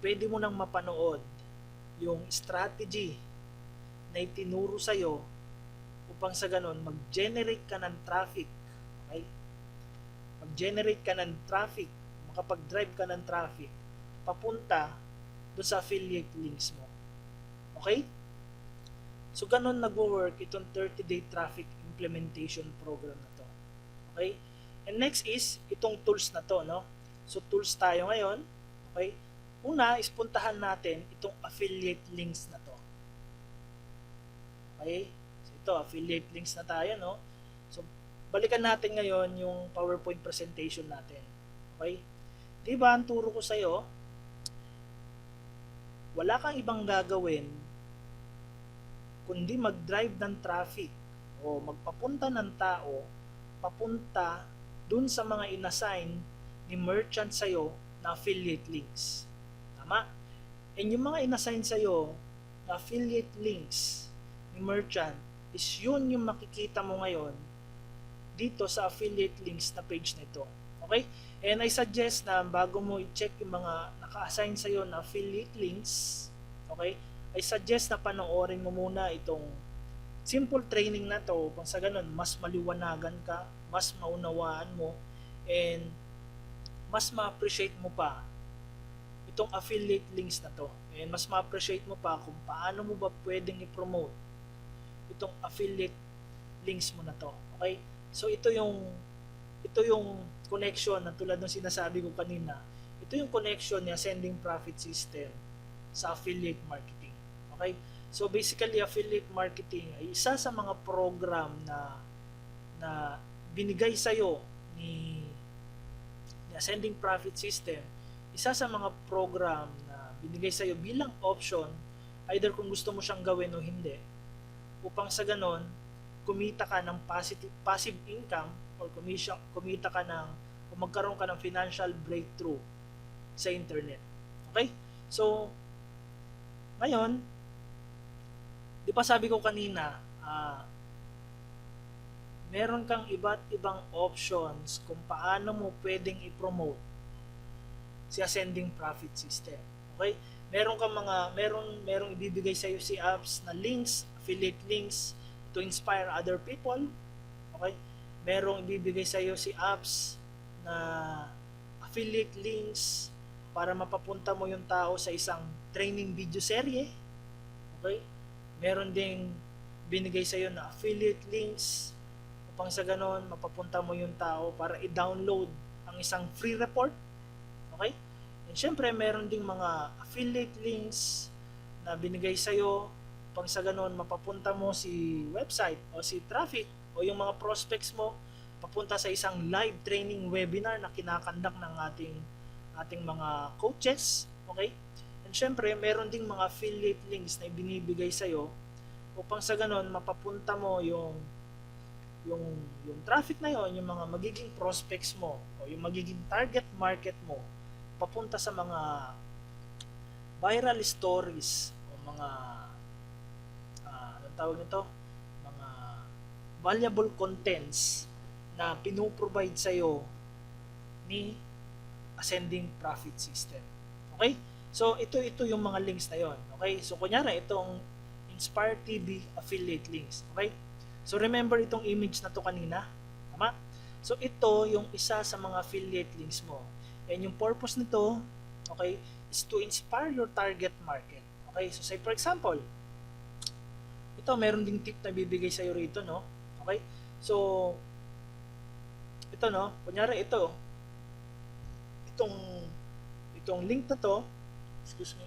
pwede mo nang mapanood yung strategy na itinuro sa'yo upang sa ganon mag-generate ka ng traffic. Okay? Mag-generate ka ng traffic, makapag-drive ka ng traffic papunta doon sa affiliate links mo. Okay? So ganon nagwo-work itong 30-day traffic implementation program na to. Okay? And next is itong tools na to, no? So tools tayo ngayon. Okay? Una is puntahan natin itong affiliate links na to. Okay? So ito, affiliate links na tayo, no? So balikan natin ngayon yung PowerPoint presentation natin. Okay? Diba ang turo ko sa iyo, wala kang ibang gagawin kundi mag-drive ng traffic o magpapunta ng tao papunta dun sa mga inassign ni merchant sa'yo na affiliate links. Tama? And yung mga inassign sa'yo na affiliate links ni merchant is yun yung makikita mo ngayon dito sa affiliate links na page nito. Okay? And I suggest na bago mo i-check yung mga naka-assign sa'yo na affiliate links, okay, I suggest na panoorin mo muna itong simple training na to kung sa ganun mas maliwanagan ka, mas maunawaan mo, and mas ma-appreciate mo pa itong affiliate links na to. And mas ma-appreciate mo pa kung paano mo ba pwedeng i-promote itong affiliate links mo na to. Okay? So ito yung connection na tulad ng sinasabi ko kanina. Ito yung connection ni Ascending Profit System sa affiliate marketing. Okay? So basically, affiliate marketing ay isa sa mga program na binigay sa iyo ni Ascending Profit System. Isa sa mga program na binigay sa iyo bilang option, either kung gusto mo siyang gawin o hindi, upang sa ganon kumita ka ng passive income or kumita ka ng o magkaroon ka ng financial breakthrough sa internet. Okay? So ngayon, di ba sabi ko kanina, meron kang iba't ibang options kung paano mo pwedeng i-promote si Ascending Profit System. Okay? Merong ibibigay sa iyo si apps na links, affiliate links to inspire other people. Okay? Merong ibibigay sa iyo si apps na affiliate links para mapapunta mo yung tao sa isang training video serye. Okay? Meron ding binigay sa iyo na affiliate links upang sa ganon mapapunta mo yung tao para i-download ang isang free report. Okay? And syempre, meron ding mga affiliate links na binigay sa iyo upang sa ganon mapapunta mo si website o si traffic o yung mga prospects mo papunta sa isang live training webinar na kinakandak ng ating mga coaches. Okay? And syempre, meron ding mga affiliate links na ibinibigay sa iyo upang sa ganon mapapunta mo yung traffic na yon, yung mga magiging prospects mo o yung magiging target market mo papunta sa mga viral stories o mga anong tawag nito? Mga valuable contents na pinuprovide sa iyo ni Ascending Profit System. Okay? So ito yung mga links na yon. Okay? So kunyari itong Inspire TV affiliate links. Okay? So remember itong image na to kanina? Tama? So ito yung isa sa mga affiliate links mo. And yung purpose nito, okay, is to inspire your target market. Okay? So say for example, ito meron ding tip na bibigay sa iyo rito, no? Okay? So ito, no, kunyari itong link na to, excuse me.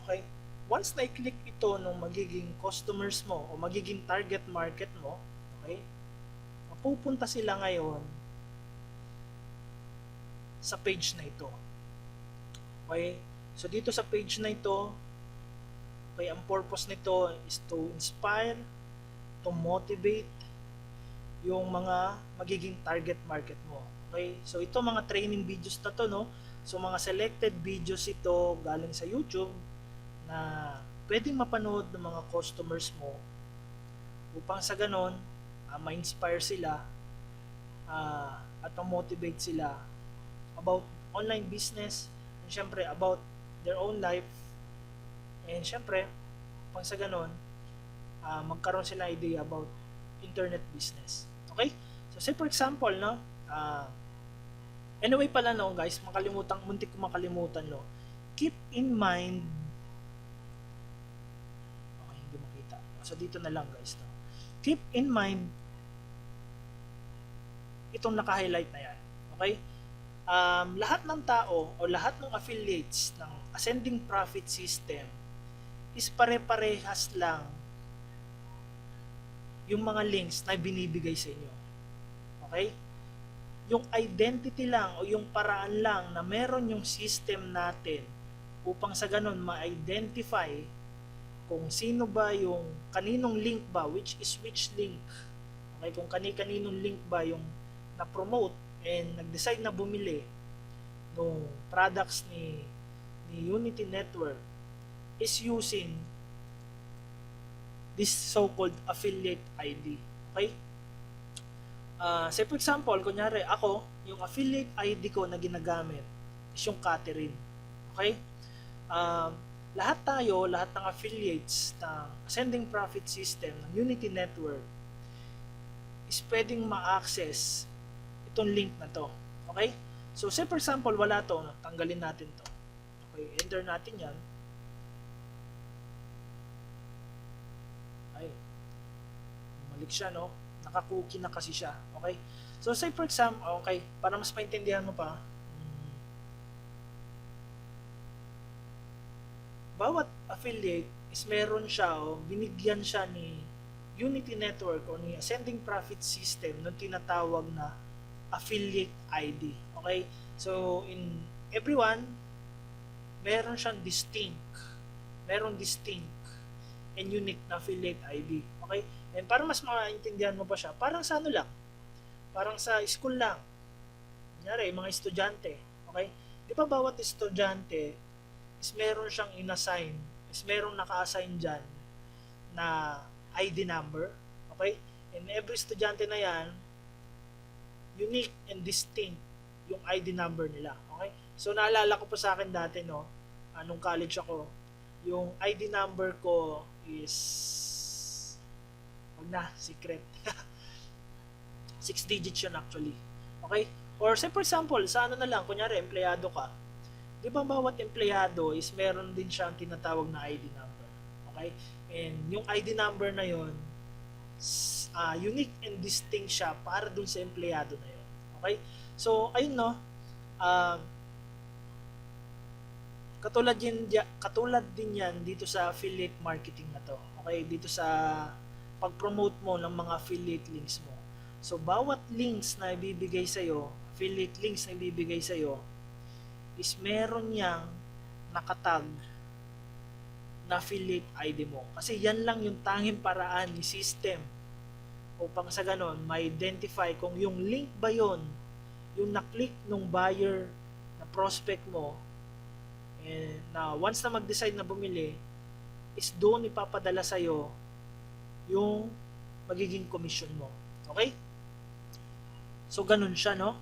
Okay? Once na i-click ito ng magiging customers mo o magiging target market mo, okay? Mapupunta sila ngayon sa page na ito. Okay? So dito sa page na ito, okay, ang purpose nito is to inspire, to motivate yung mga magiging target market mo. Okay? So ito mga training videos na to, no? So mga selected videos ito galing sa YouTube na pwedeng mapanood ng mga customers mo upang sa ganon ma-inspire sila at ma-motivate sila about online business and syempre about their own life and syempre upang sa ganon magkaroon sila idea about internet business. Okay? So say for example, no, anyway pala, no, guys, muntik ko makalimutan, no, keep in mind, okay, hindi makita, so dito na lang, guys, no, keep in mind itong naka-highlight na yan. Okay? Lahat ng tao o lahat ng affiliates ng Ascending Profit System is pare-parehas lang yung mga links na binibigay sa inyo. Okay? Yung identity lang o yung paraan lang na meron yung system natin upang sa ganun ma-identify kung sino ba yung kaninong link ba, which is which link. Okay, kung kani-kaninong link ba yung na-promote and nag-decide na bumili ng products ni Unity Network is using this so-called affiliate ID. Okay? Say for example, kunyari ako, yung affiliate ID ko na ginagamit is yung Catherine. Okay? Lahat ng affiliates ng Ascending Profit System ng Unity Network is pwedeng ma-access itong link na to. Okay? So, say for example, wala to. Tanggalin natin to. Okay, enter natin yan. Ay, bumalik siya, no? Naka-cookie na kasi siya. Okay? So, say for example, okay, para mas maintindihan mo pa, bawat affiliate is meron siya o binigyan siya ni Unity Network o ni Ascending Profit System ng tinatawag na affiliate ID. Okay? So, in everyone, meron siyang meron distinct and unique na affiliate ID. Okay? And para mas maintindihan mo pa siya, parang sa ano lang, parang sa school lang. Kunyari, mga estudyante. Okay? Di ba bawat estudyante is meron siyang inassign, is meron naka-assign dyan na ID number. Okay? And every estudyante na yan, unique and distinct yung ID number nila. Okay? So, naalala ko pa sa akin dati, no, nung college ako, yung ID number ko is, wag na, secret. 6 digits yun actually. Okay? Or say for example, sa ano na lang, kunyari, empleyado ka. Di ba bawat empleyado is meron din siyang tinatawag na ID number. Okay? And yung ID number na yun, unique and distinct siya para dun sa empleyado na yun. Okay? So, ayun no, katulad din yan dito sa affiliate marketing na to. Okay? Dito sa pag-promote mo ng mga affiliate links mo. So, bawat links na ibibigay sa'yo, affiliate links na ibibigay sa'yo, is meron niyang nakatag na affiliate ID mo. Kasi yan lang yung tanging paraan ni system upang sa ganon, ma-identify kung yung link ba yon, yung na-click nung buyer na prospect mo, and na once na mag-decide na bumili, is doon ipapadala sa'yo yung magiging commission mo. Okay? So, ganun siya, no?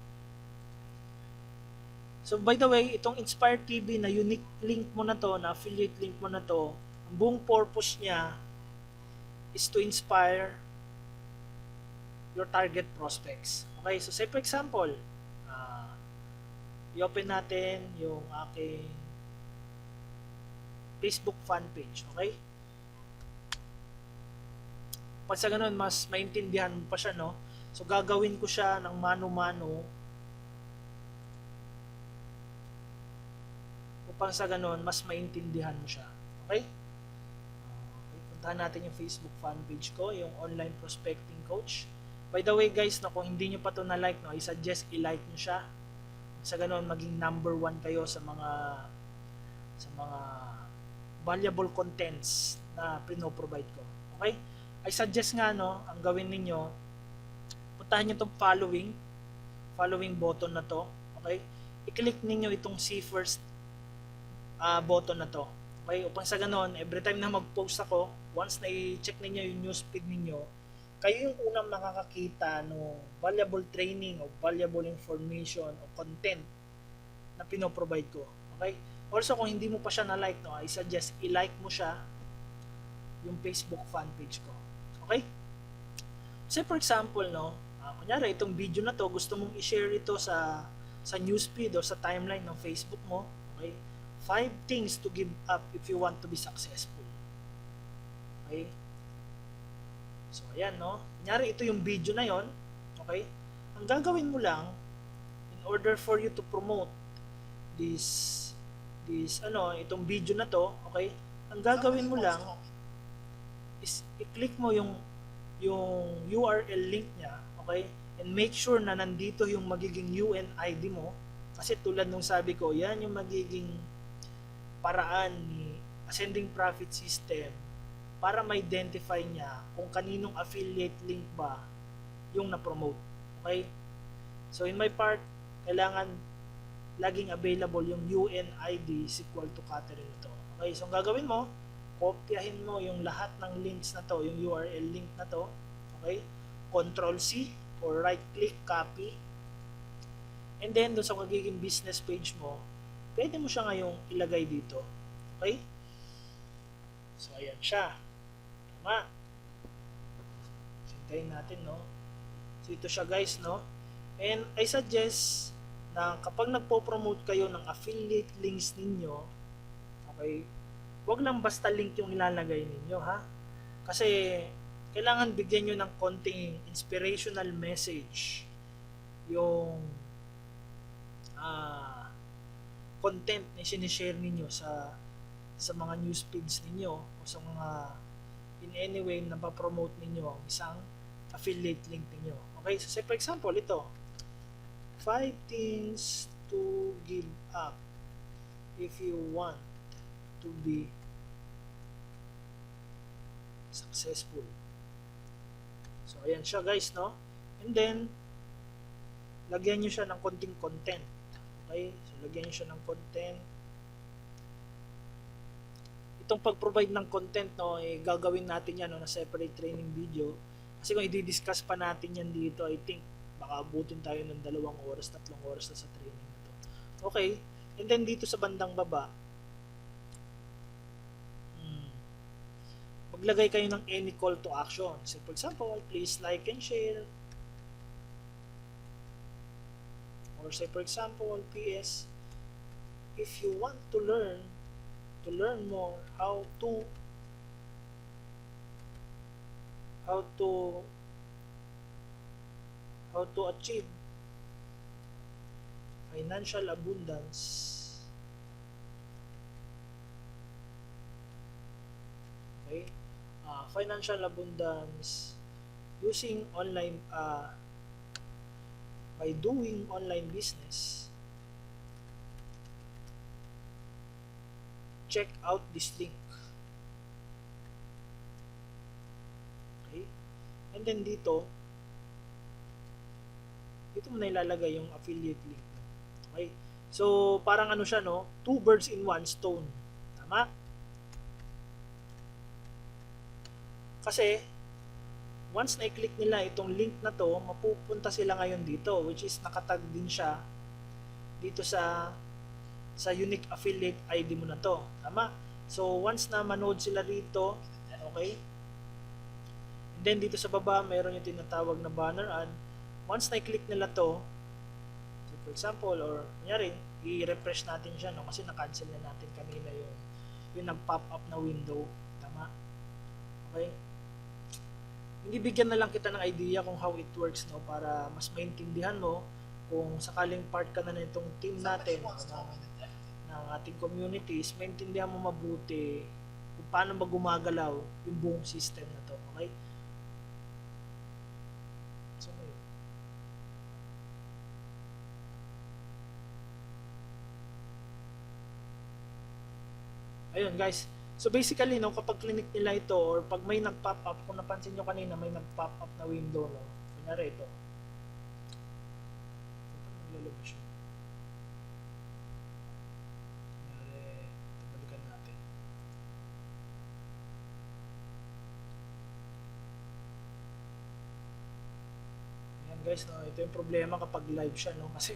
So, by the way, itong Inspire TV na unique link mo na to, na affiliate link mo na to, ang buong purpose niya is to inspire your target prospects. Okay, so say for example, i-open natin yung aking Facebook fan page. Okay? Pag sa ganun, mas maintindihan mo pa siya, no? So, gagawin ko siya ng mano-mano upang sa ganun, mas maintindihan mo siya. Okay? Okay, puntahan natin yung Facebook fan page ko, yung Online Prospecting Coach. By the way guys, no, kung hindi nyo pa ito na-like, no, I-suggest i-like nyo siya. Sa ganun, maging number 1 kayo sa mga valuable contents na pinoprovide ko. Okay? I suggest nga, no, ang gawin ninyo, puntahan nyo itong following button na to. Okay? I-click ninyo itong see first button na to. Okay? Upang sa ganun, every time na mag-post ako, once na i-check ninyo yung newsfeed ninyo, kayo yung unang makakakita ng valuable training o valuable information o content na pinoprovide ko. Okay? Also, kung hindi mo pa siya na-like, no, I suggest i-like mo siya yung Facebook fan page ko. Okay? Say for example, no, kunyari itong video na to, gusto mong i-share ito sa newsfeed o sa timeline ng Facebook mo. Okay? 5 things to give up if you want to be successful. Okay? So, ayan, no? Kunyari, ito yung video na yon. Okay? Ang gagawin mo lang, in order for you to promote itong video na to, okay? Ang gagawin mo lang is i-click mo yung URL link niya, okay? And make sure na nandito yung magiging UNID mo. Kasi tulad nung sabi ko, yan yung magiging paraan ni Ascending Profit System para ma-identify niya kung kaninong affiliate link ba yung na-promote. Okay? So in my part, kailangan laging available yung UNID is equal to Catherine ito. Okay, so ang gagawin mo, kopyahin mo yung lahat ng links na to, yung URL link na to. Okay? Control C or right click, copy. And then, doon sa magiging business page mo, pwede mo siya ngayong ilagay dito. Okay? So, ayan siya. Tama. Sintayin natin, no? So, ito siya guys, no? And I suggest na kapag nagpo-promote kayo ng affiliate links ninyo, okay, wag lang basta link yung ilalagay ninyo, ha? Kasi kailangan bigyan nyo ng konting inspirational message yung content na sinishare ninyo sa mga news feeds ninyo o sa mga in any way na pa-promote ninyo ang isang affiliate link ninyo. Okay, so say for example, ito 5 things to give up if you want to be successful. So ayan siya guys, no? And then lagyan nyo siya ng konting content. Okay, so lagyan nyo siya ng content. Itong pag-provide ng content, no, eh, gagawin natin yan, no, na separate training video. Kasi kung i-discuss pa natin yan dito, I think baka abutin tayo ng 2 oras, 3 oras na sa training na to. Okay, and then dito sa bandang baba, maglagay kayo ng any call to action. So for example, please like and share. Or say for example, PS, if you want to learn more how to achieve financial abundance, okay, financial abundance using online by doing online business, check out this link. Okay, and then dito mo na ilalagay yung affiliate link. Okay, so parang ano siya, no, 2 birds in 1 stone. Tama? Kasi once na i-click nila itong link na to, mapupunta sila ngayon dito, which is nakatag din siya dito sa unique affiliate ID mo na to. Tama? So once na manood sila rito, okay, and then dito sa baba mayroon yung tinatawag na banner ad. Once na i-click nila to, so for example, or kunyari i-refresh natin siya, no, kasi na-cancel na natin kanina yung nag-pop up na window. Tama? Okay, hindi bigyan na lang kita ng idea kung how it works, no, para mas maintindihan mo kung sakaling part ka na nitong team natin ng ating communities, maintindihan mo mabuti kung paano ba gumagalaw yung buong system na to. Okay, so ayun guys. So basically, no, kapag clinic nila ito or pag may nag-pop up, kung napansin nyo kanina may nag-pop up na window, no, kunyari ito. Maglalabas siya. Kunyari, balikan natin. Ayan guys, no, ito yung problema kapag live siya, no, kasi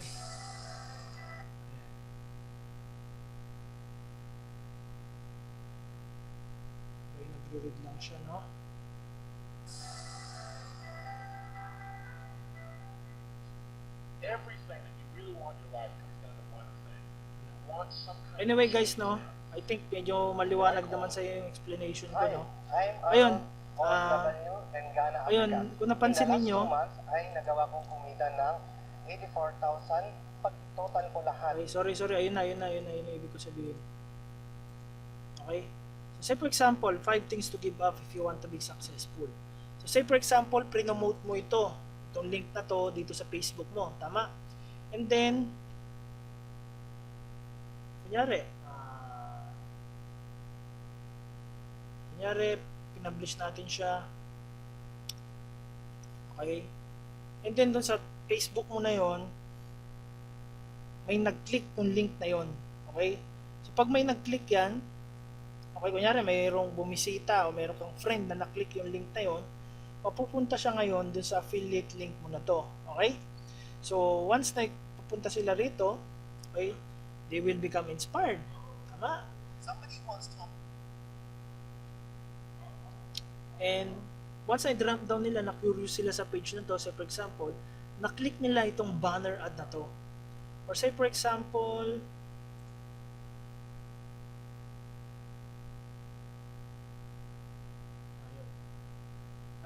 read lang siya, no? Everything that you really want in your life comes down to one thing. You want some kind Anyway guys, no, I think medyo maliwanag naman sa yung explanation ko, no? Ayun, ayun, kung napansin ninyo, ay nagawa kong kumita ng 84,000 pag total ko lahat. okay, sorry, ayun na ibig ko sabihin. Okay? So say for example, 5 things to give up if you want to be successful. So say for example, pre-promote mo itong link na to dito sa Facebook mo, tama? And then kunyari pinublish natin siya. Okay? And then dun sa Facebook mo na yon, may nag-click yung link na yon. Okay? So pag may nag-click yan, okay, kunyari mayroong bumisita o mayroong kang friend na na-click yung link na yon, mapupunta siya ngayon dun sa affiliate link mo na to. Okay? So once na pupunta sila rito, okay, they will become inspired. Tama? Somebody wants to. And once na drop down nila, na-curious sila sa page na to, say for example, na-click nila itong banner ad na to. Or say for example,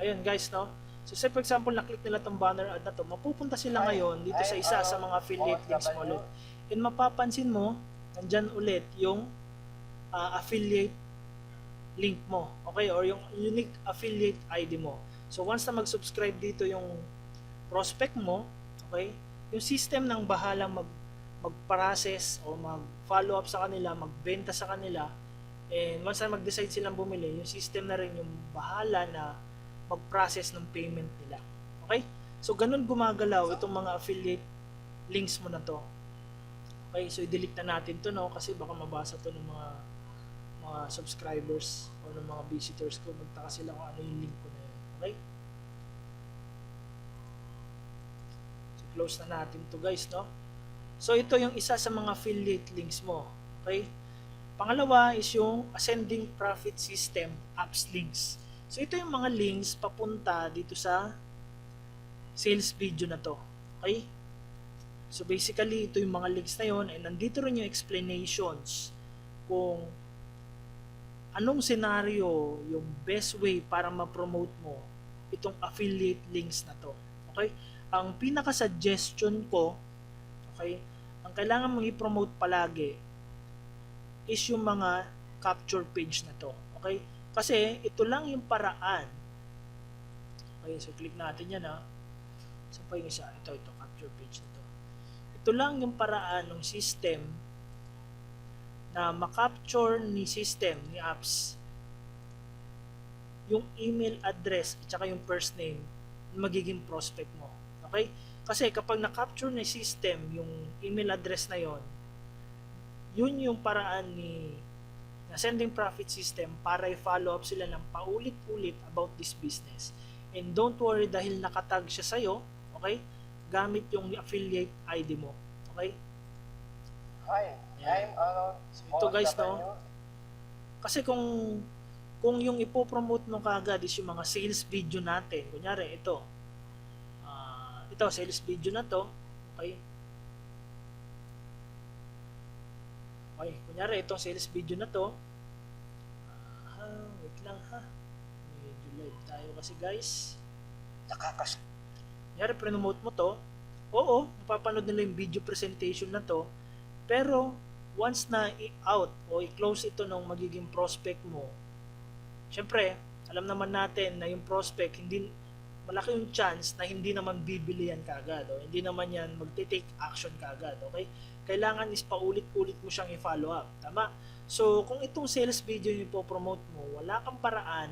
ayun guys, no? So say for example, na-click nila itong banner ad na to, mapupunta sila ngayon dito sa isa sa mga affiliate links mo ulit. And mapapansin mo, nandyan ulit yung affiliate link mo, okay, or yung unique affiliate ID mo. So once na mag-subscribe dito yung prospect mo, okay, yung system nang bahalang mag-process o mag-follow up sa kanila, magbenta sa kanila, and once na mag-decide silang bumili, yung system na rin yung bahala na mag-process ng payment nila. Okay? So ganun gumagalaw itong mga affiliate links mo na to. Okay, so i-delete na natin to, no, kasi baka mabasa to ng mga subscribers o ng mga visitors ko, magtaka sila kung ano yung link ko na yun. Okay? So close na natin to guys, no? So ito yung isa sa mga affiliate links mo. Okay? Pangalawa is yung ascending profit system apps links. So ito yung mga links papunta dito sa sales video na to. Okay? So basically ito yung mga links na yon, and nandito rin yung explanations kung anong scenario yung best way para ma-promote mo itong affiliate links na to. Okay? Ang pinaka-suggestion ko, okay, ang kailangan mong i-promote palagi is yung mga capture page na to. Okay? Kasi ito lang yung paraan. Okay, so click natin yan, ha. So pa yung isa, ito capture page na to. Ito lang yung paraan ng system na makapture ni system, ni apps, yung email address at saka yung first name na magiging prospect mo. Okay? Kasi kapag na-capture ni system yung email address na yon, yun yung paraan ni sending profit system para i-follow up sila ng paulit-ulit about this business. And don't worry dahil nakatag siya sa'yo, okay? Gamit yung affiliate ID mo. Okay? Hi, I'm Arnold. So ito guys, no? Kasi kung yung ipopromote mo kagad is yung mga sales video natin, kunyari ito, ito sales video na to, okay? Okay, kunyari itong sales video na to, wait lang ha, medyo live tayo kasi guys, kunyari promote mo to, oo, mapapanood nila yung video presentation na to, pero once na i-out o i-close ito ng magiging prospect mo, syempre, alam naman natin na yung prospect, hindi, malaki yung chance na hindi naman bibili yan kagad, o hindi naman yan magte-take action kagad, okay? Kailangan is paulit-ulit mo siyang i-follow up, tama? So, kung itong sales video yung ipopromote mo, wala kang paraan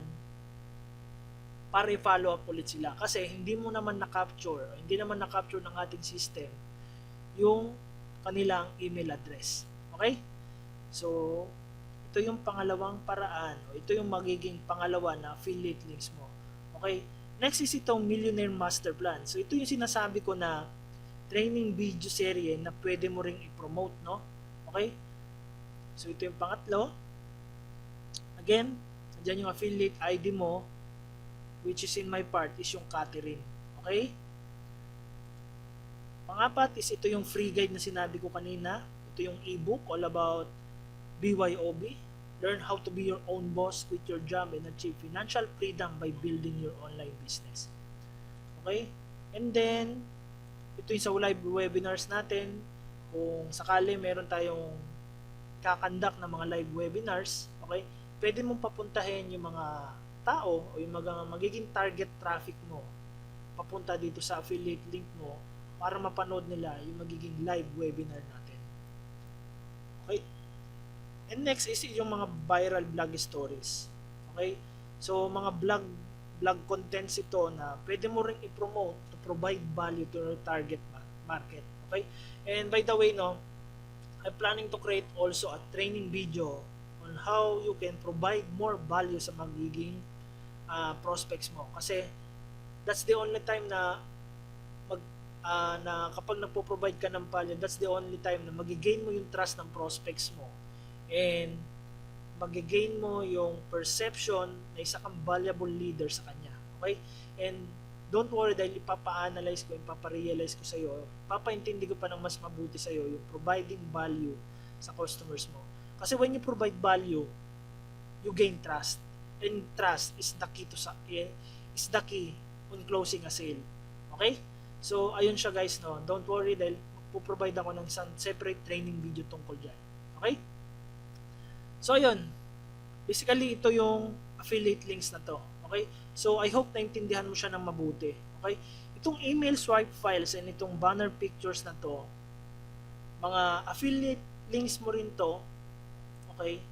para i-follow up ulit sila, kasi hindi mo naman na-capture, hindi naman na-capture ng ating system yung kanilang email address, okay? So, ito yung pangalawang paraan, o ito yung magiging pangalawa na affiliate links mo, okay? Next is itong Millionaire Master Plan. So, ito yung sinasabi ko na training video serye na pwede mo ring i-promote, no? Okay? So, ito yung pangatlo. Again, andyan yung affiliate ID mo, which is in my part, is yung Catherine. Okay? Pangapat is ito yung free guide na sinabi ko kanina. Ito yung ebook all about BYOB. Learn how to be your own boss, quit your job, and achieve financial freedom by building your online business. Okay? And then, ito yung sa live webinars natin. Kung sakali meron tayong kakandak na mga live webinars, okay, pwede mong papuntahin yung mga tao o yung mga magiging target traffic mo papunta dito sa affiliate link mo para mapanood nila yung magiging live webinar natin. Okay? And next is yung mga viral vlog stories. Okay? So, mga vlog contents ito na pwede mo ring i-promote to provide value to your target market. Okay? And by the way, no, I'm planning to create also a training video on how you can provide more value sa magiging prospects mo. Kasi that's the only time na na kapag nagpo-provide ka ng value, that's the only time na magigain mo yung trust ng prospects mo. And magigain mo yung perception na isa kang valuable leader sa kanya. Okay? And don't worry dahil ipapa-analyze ko, ipapa-realize ko sa'yo, papaintindi ko pa ng mas mabuti sa'yo yung providing value sa customers mo. Kasi when you provide value, you gain trust. And trust is the key on closing a sale. Okay? So, ayun siya guys, no? Don't worry dahil puprovide ako ng isang separate training video tungkol dyan. Okay? So, ayun. Basically, ito yung affiliate links na to. Okay? So, I hope naintindihan mo siya ng mabuti. Okay? Itong email swipe files and itong banner pictures na to, mga affiliate links mo rin to. Okay?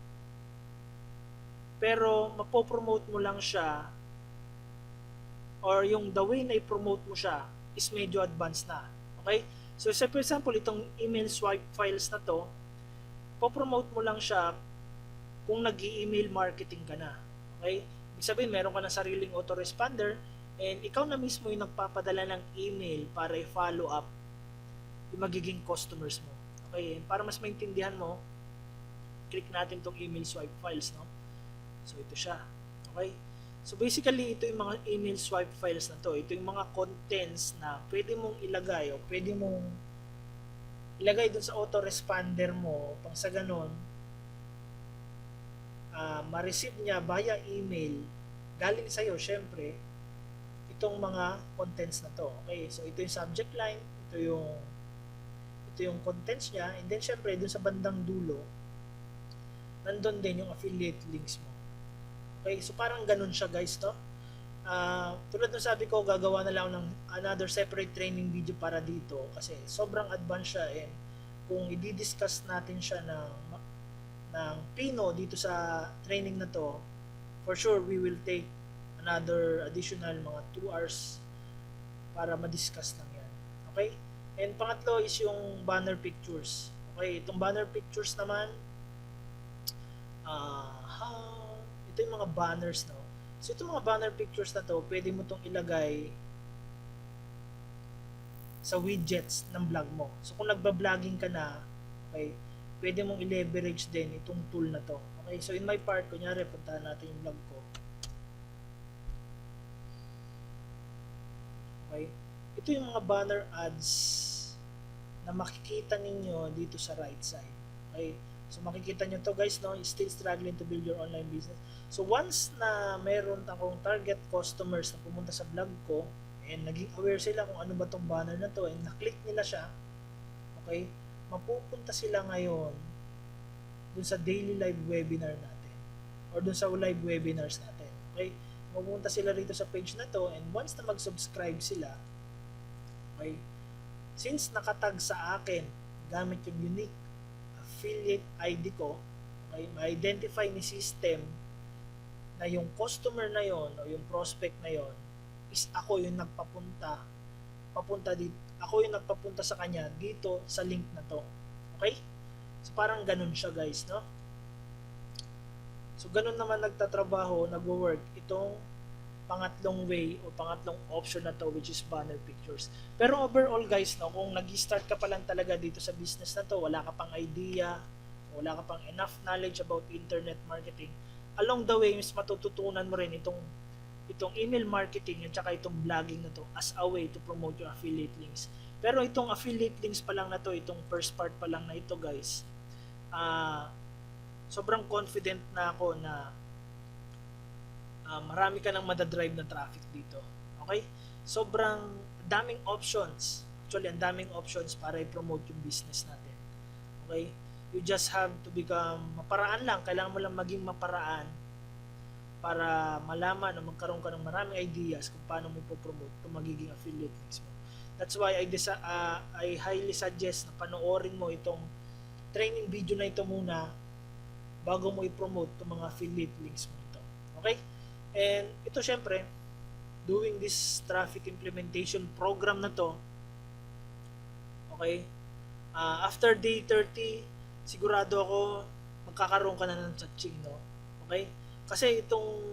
Pero, mapopromote mo lang siya or yung the way na i-promote mo siya is medyo advanced na. Okay? So, say for example, itong email swipe files na to, popromote mo lang siya kung nag-i-email marketing ka na. Okay? Ibig sabihin, meron ka ng sariling autoresponder and ikaw na mismo yung nagpapadala ng email para i-follow up yung magiging customers mo. Okay? And para mas maintindihan mo, click natin itong email swipe files. No? So, ito siya. Okay? So basically, ito yung mga email swipe files na to. Ito yung mga contents na pwede mong ilagay o pwede mong ilagay dun sa autoresponder mo pang sa ganon ma-receive niya via email galing sa'yo, syempre, itong mga contents na to. Okay, so ito yung subject line, ito yung contents niya, and then syempre, dun sa bandang dulo, nandun din yung affiliate links mo. Okay, so parang ganun siya guys, no? Tulad ng sabi ko, gagawa na lang ng another separate training video para dito kasi sobrang advanced siya and kung i-discuss natin siya ng pino dito sa training na to, for sure we will take another additional mga 2 hours para ma-discuss lang yan. Okay? And pangatlo is yung banner pictures. Okay, itong banner pictures naman, ito yung mga banners, no? So, itong mga banner pictures na to, pwede mo itong ilagay sa widgets ng vlog mo. So, kung nagba-vlogging ka na, okay, pwede mong i-leverage din itong tool na to. Okay, so in my part, kunyari, puntahan natin yung vlog ko. Okay, ito yung mga banner ads na makikita ninyo dito sa right side. Okay, so makikita nyo to guys, no? You're still struggling to build your online business. So once na meron akong target customers na pumunta sa vlog ko and naging aware sila kung ano ba tong banner na to and na-click nila siya, okay, mapupunta sila ngayon dun sa daily live webinar natin or dun sa live webinars natin. Okay, mapupunta sila rito sa page na to and once na mag-subscribe sila, okay, since nakatag sa akin gamit yung unique affiliate ID ko, okay, ma-identify ni system na yung customer na yon o yung prospect na yon is ako yung papunta dito, ako yung nagpapunta sa kanya dito sa link na to. Okay? So parang ganun siya guys, no? So ganun naman nagtatrabaho, nagwo-work itong pangatlong way o pangatlong option na to, which is banner pictures. Pero overall guys, no, kung nag-start ka pa lang talaga dito sa business na to, wala ka pang idea, wala ka pang enough knowledge about internet marketing, along the way, mas matututunan mo rin itong email marketing at saka itong vlogging na to as a way to promote your affiliate links. Pero itong affiliate links pa lang na to, itong first part pa lang na ito guys, sobrang confident na ako na marami ka nang madadrive na traffic dito. Okay? Sobrang daming options. Actually, ang daming options para i-promote yung business natin. Okay? You just have to become maparaan lang. Kailangan mo lang maging maparaan para malaman na magkaroon ka ng maraming ideas kung paano mo ipopromote kung magiging affiliate links mo. That's why I highly suggest na panoorin mo itong training video na ito muna bago mo i-promote itong mga affiliate links mo ito. Okay? And ito syempre, doing this traffic implementation program na to, okay, after day 30, sigurado ako magkakaroon ka na ng cha-ching, no? Okay? Kasi itong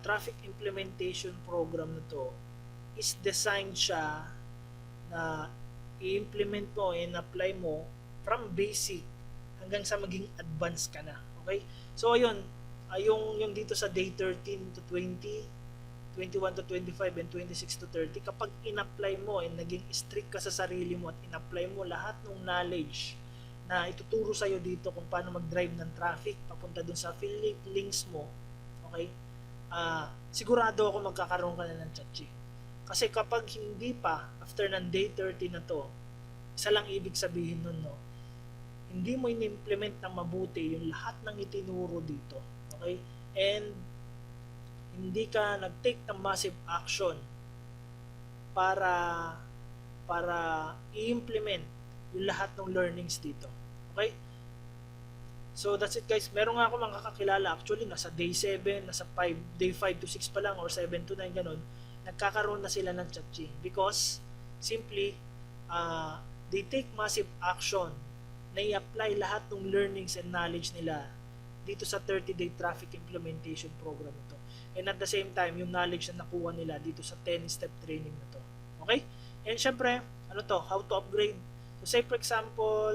traffic implementation program na to is designed siya na i-implement mo and apply mo from basic hanggang sa maging advanced ka na. Okay? So ayun, yung dito sa day 13 to 20, 21 to 25 and 26 to 30, kapag in-apply mo and naging strict ka sa sarili mo at in-apply mo lahat ng knowledge na ituturo sa'yo dito kung paano mag-drive ng traffic papunta dun sa affiliate links mo, okay, sigurado ako magkakaroon ka na ng cha-ching. Kasi kapag hindi pa, after ng day 30 na to, isa lang ibig sabihin nun, no, hindi mo in-implement ng mabuti yung lahat ng itinuro dito, okay, and hindi ka nag-take ng massive action para i-implement yung lahat ng learnings dito. Okay? So that's it guys. Meron nga ako mga kakilala, actually nasa day 7, nasa day 5 to 6 pa lang or 7 to 9 ganun, nagkakaroon na sila ng cha-ching because simply they take massive action na i-apply lahat ng learnings and knowledge nila dito sa 30-day traffic implementation program ito. And at the same time, yung knowledge na nakuha nila dito sa 10-step training na to. Okay? And syempre, ano to? How to upgrade. So say for example,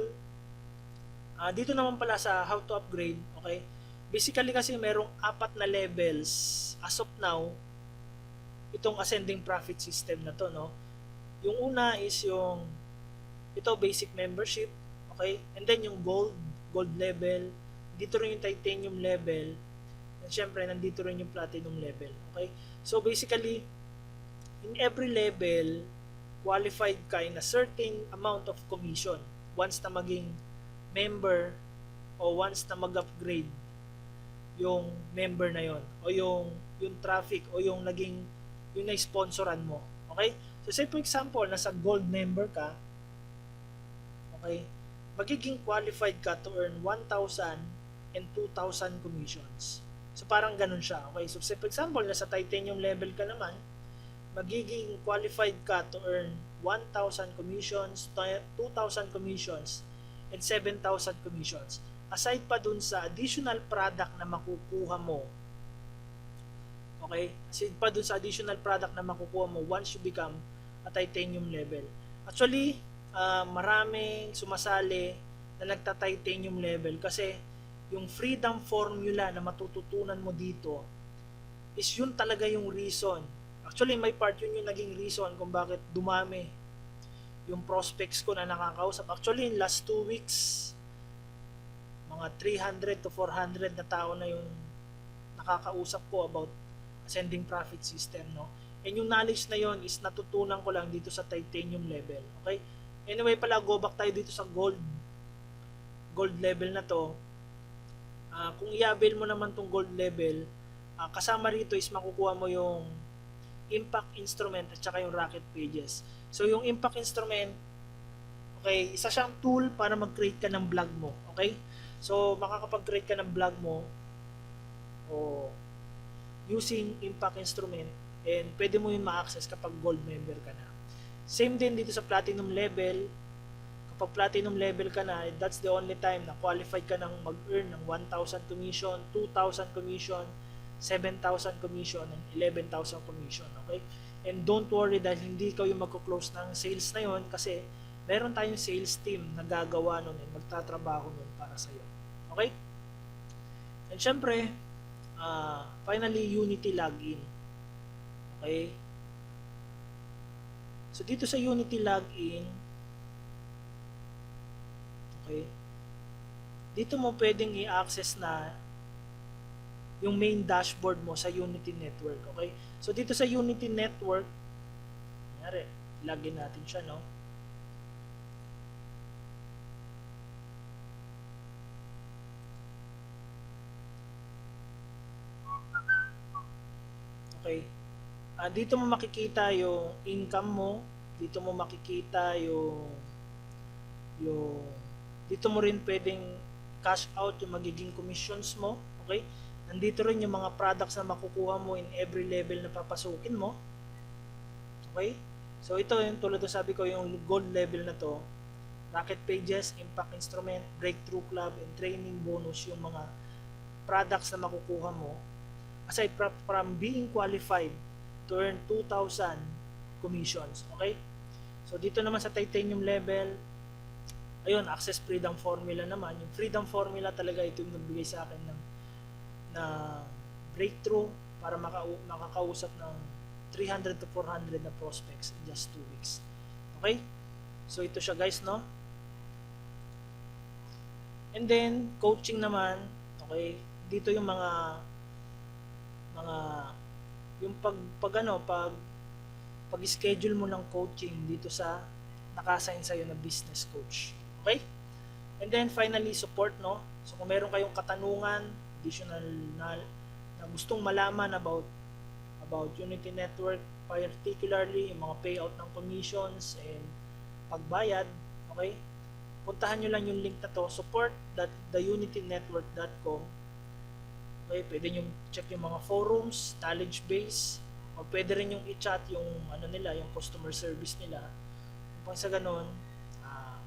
dito naman pala sa how to upgrade, okay? Basically kasi merong 4 na levels as of now itong ascending profit system na to, no? Yung una is yung basic membership, okay? And then yung gold level, dito rin yung titanium level, and syempre nandito rin yung platinum level, okay? So basically in every level qualified ka in a certain amount of commission once na maging member o once na mag-upgrade yung member na yon o yung traffic o yung naging yung na-sponsoran mo, okay? So say for example nasa gold member ka, okay, magiging qualified ka to earn 1,000 and 2,000 commissions. So parang ganun siya, okay? So say for example nasa titanium level ka naman, magiging qualified ka to earn 1,000 commissions, 2,000 commissions, and 7,000 commissions. Aside pa dun sa additional product na makukuha mo, okay? Aside pa dun sa additional product na makukuha mo once you become a titanium level. Actually, maraming sumasali na nagta-titanium level kasi yung freedom formula na matututunan mo dito is yun talaga yung reason. Actually, may part yun yung naging reason kung bakit dumami yung prospects ko na nakakausap. Actually, in last 2 weeks, mga 300 to 400 na tao na yung nakakausap ko about ascending profit system, no? And yung knowledge na yon is natutunan ko lang dito sa titanium level, okay? Anyway pala, go back tayo dito sa gold level na to. Kung i-avail mo naman tong gold level, kasama rito is makukuha mo yung impact instrument at saka yung rocket pages. So yung impact instrument, okay, isa siyang tool para mag-create ka ng blog mo, okay? So makakapag-create ka ng blog mo using impact instrument, and pwede mo yun ma-access kapag gold member ka na. Same din dito sa platinum level. Kapag platinum level ka na, that's the only time na qualified ka ng mag-earn ng 1,000 commission, 2,000 commission, 7,000 commission, and 11,000 commission, okay? And don't worry dahil hindi ikaw yung magko-close ng sales na yon kasi meron tayong sales team na gagawa nun and magtatrabaho nun para sa'yo, okay? And syempre, finally, Unity login, okay? So dito sa Unity login, okay, dito mo pwedeng i-access na yung main dashboard mo sa Unity Network, okay? So dito sa Unity Network, nangyari, login natin siya, no? Okay. Dito mo makikita yung income mo, dito mo makikita yung dito mo rin pwedeng cash out yung magiging commissions mo, okay? Nandito rin yung mga products na makukuha mo in every level na papasukin mo. Okay? So ito yung tulad ng sabi ko, yung gold level na to, Rocket Pages, Impact Instrument, Breakthrough Club, and Training Bonus, yung mga products na makukuha mo aside from being qualified to earn 2,000 commissions. Okay? So dito naman sa titanium level, ayun, access freedom formula naman. Yung freedom formula talaga ito yung nagbigay sa akin ng breakthrough para makakausap ng 300 to 400 na prospects in just 2 weeks. Okay? So ito siya guys, no? And then coaching naman, okay? Dito yung mga yung pag-schedule mo ng coaching dito sa naka-assign sa iyo na business coach. Okay? And then finally support, no? So kung meron kayong katanungan, additional na gustong malaman about Unity Network, particularly yung mga payout ng commissions and pagbayad, okay? Puntahan nyo lang yung link na to, support.theunitynetwork.com. Okay, pwede nyo check yung mga forums, knowledge base, o pwede rin yung i-chat yung ano nila, yung customer service nila. Kung sa ganun,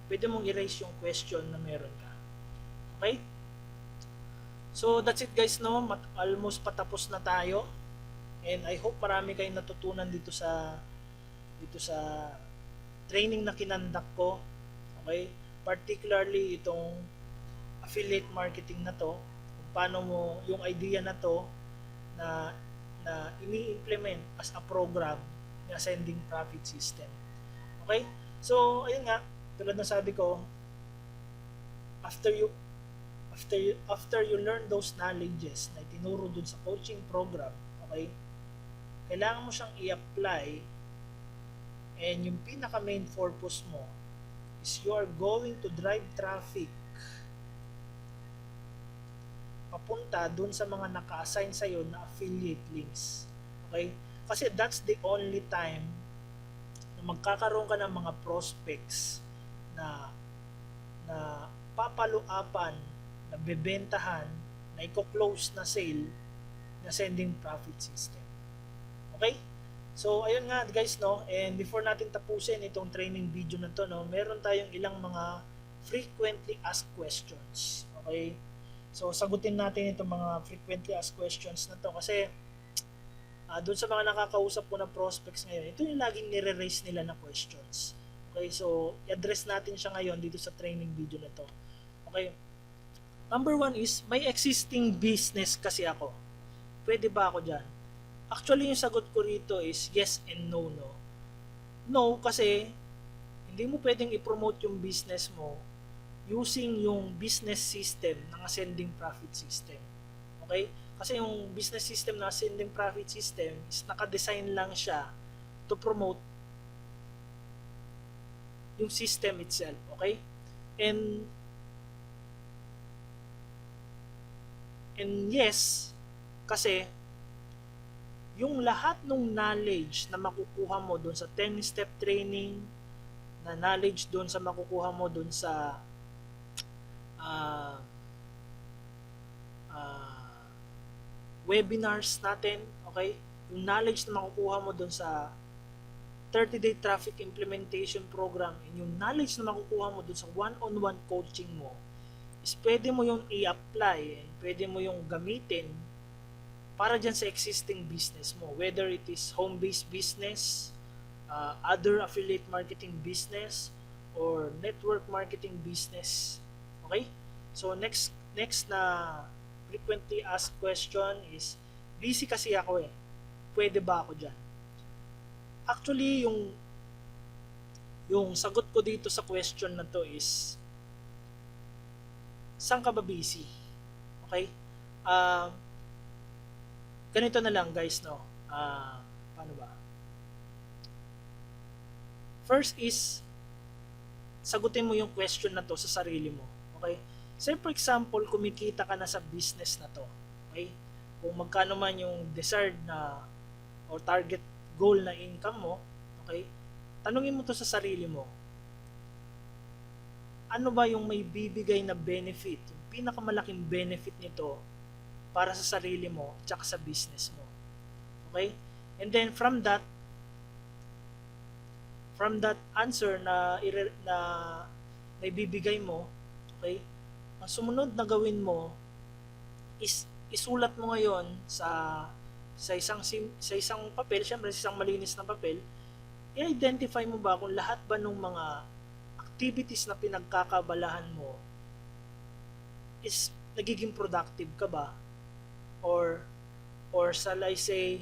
pwede mong i-raise yung question na meron ka. Okay? So that's it guys, no? Almost patapos na tayo. And I hope marami kayong natutunan dito sa training na kinandak ko. Okay? Particularly itong affiliate marketing na to, kung paano mo yung idea na to na ini-implement as a program na sending profit system. Okay? So ayun nga, tulad ng sabi ko, after you learn those knowledges na itinuro dun sa coaching program, okay, kailangan mo siyang i-apply, and yung pinaka main purpose mo is you are going to drive traffic papunta dun sa mga naka-assign sa'yo na affiliate links. Okay? Kasi that's the only time na magkakaroon ka ng mga prospects na papaluapan, na bebentahan, na i-close na sale na sending profit system. Okay? So, ayun nga guys, no? And before natin tapusin itong training video na to, no, meron tayong ilang mga frequently asked questions. Okay? So, sagutin natin itong mga frequently asked questions na to kasi doon sa mga nakakausap ko na prospects ngayon, ito yung laging nire-raise nila na questions. Okay? So, i-address natin siya ngayon dito sa training video na to. Okay? Number 1 is, may existing business kasi ako. Pwede ba ako dyan? Actually, yung sagot ko rito is yes and no, no. No, kasi hindi mo pwedeng i-promote yung business mo using yung business system ng ascending profit system. Okay? Kasi yung business system ng ascending profit system is naka-design lang siya to promote yung system itself. Okay? And yes, kasi yung lahat ng knowledge na makukuha mo doon sa 10-step training, na knowledge doon sa makukuha mo doon sa webinars natin, okay? Yung knowledge na makukuha mo doon sa 30-day traffic implementation program, and yung knowledge na makukuha mo doon sa one-on-one coaching mo, is pwede mo yung i-apply, and pwede mo yung gamitin para dyan sa existing business mo, whether it is home-based business, other affiliate marketing business, or network marketing business. Okay? So next na frequently asked question is, busy kasi ako eh, pwede ba ako dyan? Actually, yung sagot ko dito sa question na to is, saan ka ba busy? Okay? Ganito na lang guys, no? Paano ba? First is, sagutin mo yung question na to sa sarili mo. Okay? Say for example, kumikita ka na sa business na to. Okay? Kung magkano man yung desired na or target goal na income mo, okay? Tanungin mo to sa sarili mo. Ano ba yung may bibigay na benefit? Yung pinakamalaking benefit nito para sa sarili mo tsaka sa business mo. Okay? And then from that answer na ibibigay mo, okay? Ang sumunod na gawin mo is isulat mo ngayon sa isang papel, syempre sa isang malinis na papel, i-identify mo ba kung lahat ba ng mga activities na pinagkakabalahan mo is nagiging productive ka ba, or shall I say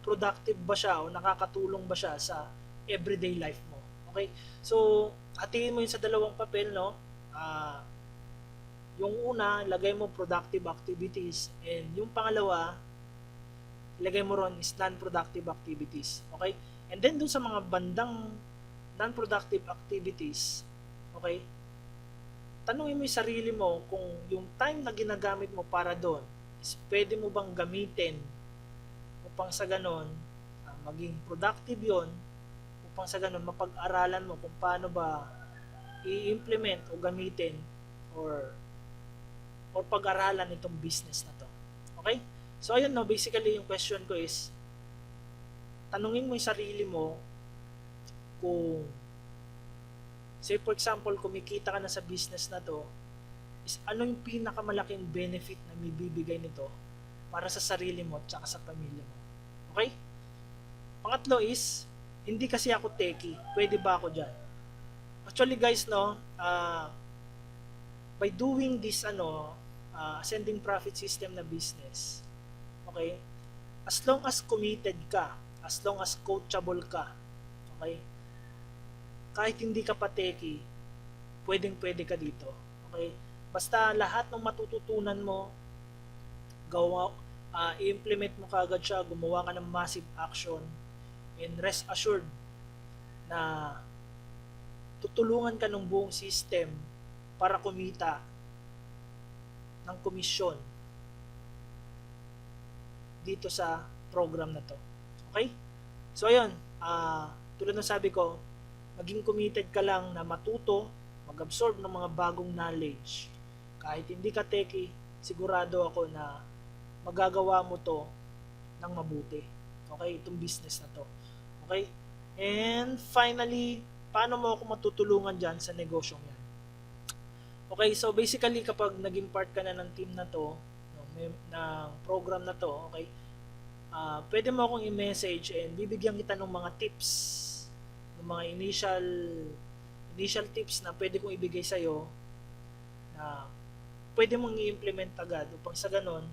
productive ba siya o nakakatulong ba siya sa everyday life mo. Okay? So, hatiin mo yun sa dalawang papel, no? Yung una, lagay mo productive activities, and yung pangalawa, ilagay mo ron is non-productive activities. Okay? And then dun sa mga bandang non-productive activities, okay, tanungin mo yung sarili mo kung yung time na ginagamit mo para doon is pwede mo bang gamitin upang sa ganon maging productive yon, upang sa ganon mapag-aralan mo kung paano ba i-implement o gamitin or pag-aralan itong business na to. Okay? So ayun, no, basically yung question ko is tanungin mo yung sarili mo kung, say for example, kumikita ka na sa business na to, is ano yung pinakamalaking benefit na may bibigay nito para sa sarili mo at saka sa pamilya mo. Okay? Pangatlo is, hindi kasi ako techie, pwede ba ako dyan? Actually guys, no, by doing this ascending profit system na business, okay, as long as committed ka, as long as coachable ka, okay, kahit hindi ka pa techie, pwede ka dito. Okay? Basta lahat ng matututunan mo, i-implement mo kaagad siya, gumawa ka ng massive action, and rest assured na tutulungan ka ng buong system para kumita ng komisyon dito sa program na to. Okay? So ayun, tulad ng sabi ko, maging committed ka lang na matuto, mag-absorb ng mga bagong knowledge. Kahit hindi ka techie, sigurado ako na magagawa mo to ng mabuti. Okay? Itong business na to. Okay? And finally, paano mo ako matutulungan dyan sa negosyong yan? Okay, so basically kapag naging part ka na ng team na to, ng program na to, okay, pwede mo akong i-message and bibigyan kita ng mga tips, ng mga initial tips na pwede kong ibigay sa'yo na pwede mong i-implement agad upang sa ganon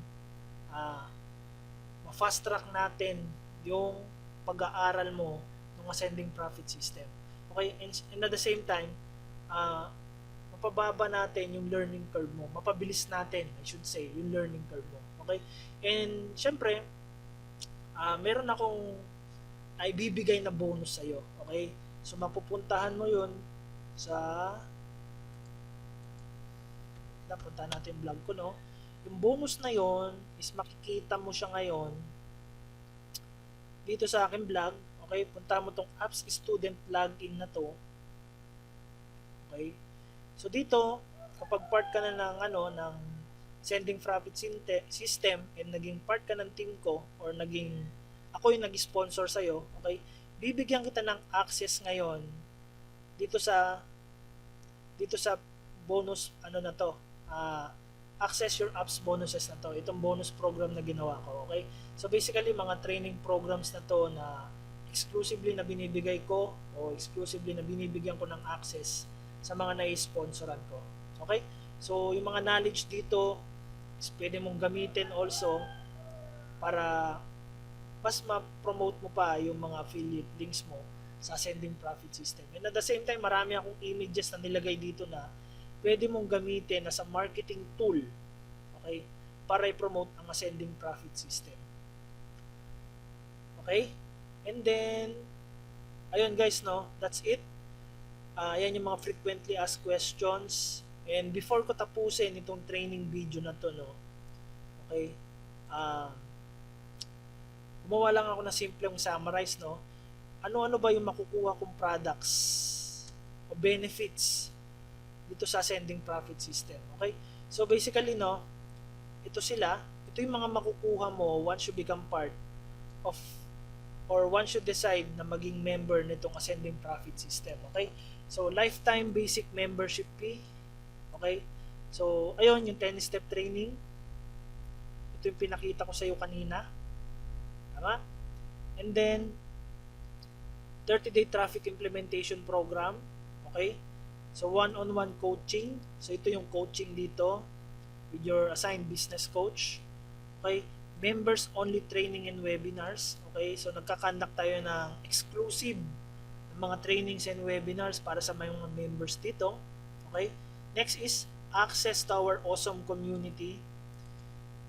ma-fast track natin yung pag-aaral mo ng ascending profit system. Okay, and at the same time, mapababa natin yung learning curve mo. Mapabilis natin, I should say, yung learning curve mo. Okay? And syempre, meron akong ibibigay na bonus sa'yo. Okay? So, mapupuntahan mo yun sa napunta natin yung vlog ko, no? Yung bonus na yon is makikita mo siya ngayon dito sa aking vlog. Okay? Punta mo tong apps student login na to. Okay? So dito, kapag part ka na ng sending profit system and naging part ka ng team ko or ako yung nag-sponsor sa iyo, okay? Bibigyan kita ng access ngayon dito sa bonus na to. Access your apps bonuses na to. Itong bonus program na ginawa ko, okay? So basically, mga training programs na to na exclusively na binibigay ko o exclusively na binibigyan ko ng access sa mga nai-sponsoran ko. Okay? So, yung mga knowledge dito is pwede mong gamitin also para mas ma-promote mo pa yung mga affiliate links mo sa sending profit system. And at the same time, marami akong images na nilagay dito na pwede mong gamitin as a marketing tool, okay, para i-promote ang ascending profit system. Okay? And then, ayun guys, no, that's it. Yan yung mga frequently asked questions. And before ko tapusin itong training video na to, no, okay, gumawa lang ako na simpleng summarize, no, ano-ano ba yung makukuha kong products o benefits dito sa sending profit system. Okay, so basically, no, ito sila, ito yung mga makukuha mo once you become part of, or once you decide na maging member nitong Ascending Profit System. Okay? So, lifetime basic membership fee. Okay? So, ayun, yung 10-step training. Ito yung pinakita ko sa iyo kanina. Tama? And then, 30-day traffic implementation program. Okay? So, one-on-one coaching. So, ito yung coaching dito with your assigned business coach. Okay? Members only training and webinars. Okay? So, nagkakandak tayo ng exclusive mga trainings and webinars para sa mga members dito. Okay? Next is access to our awesome community.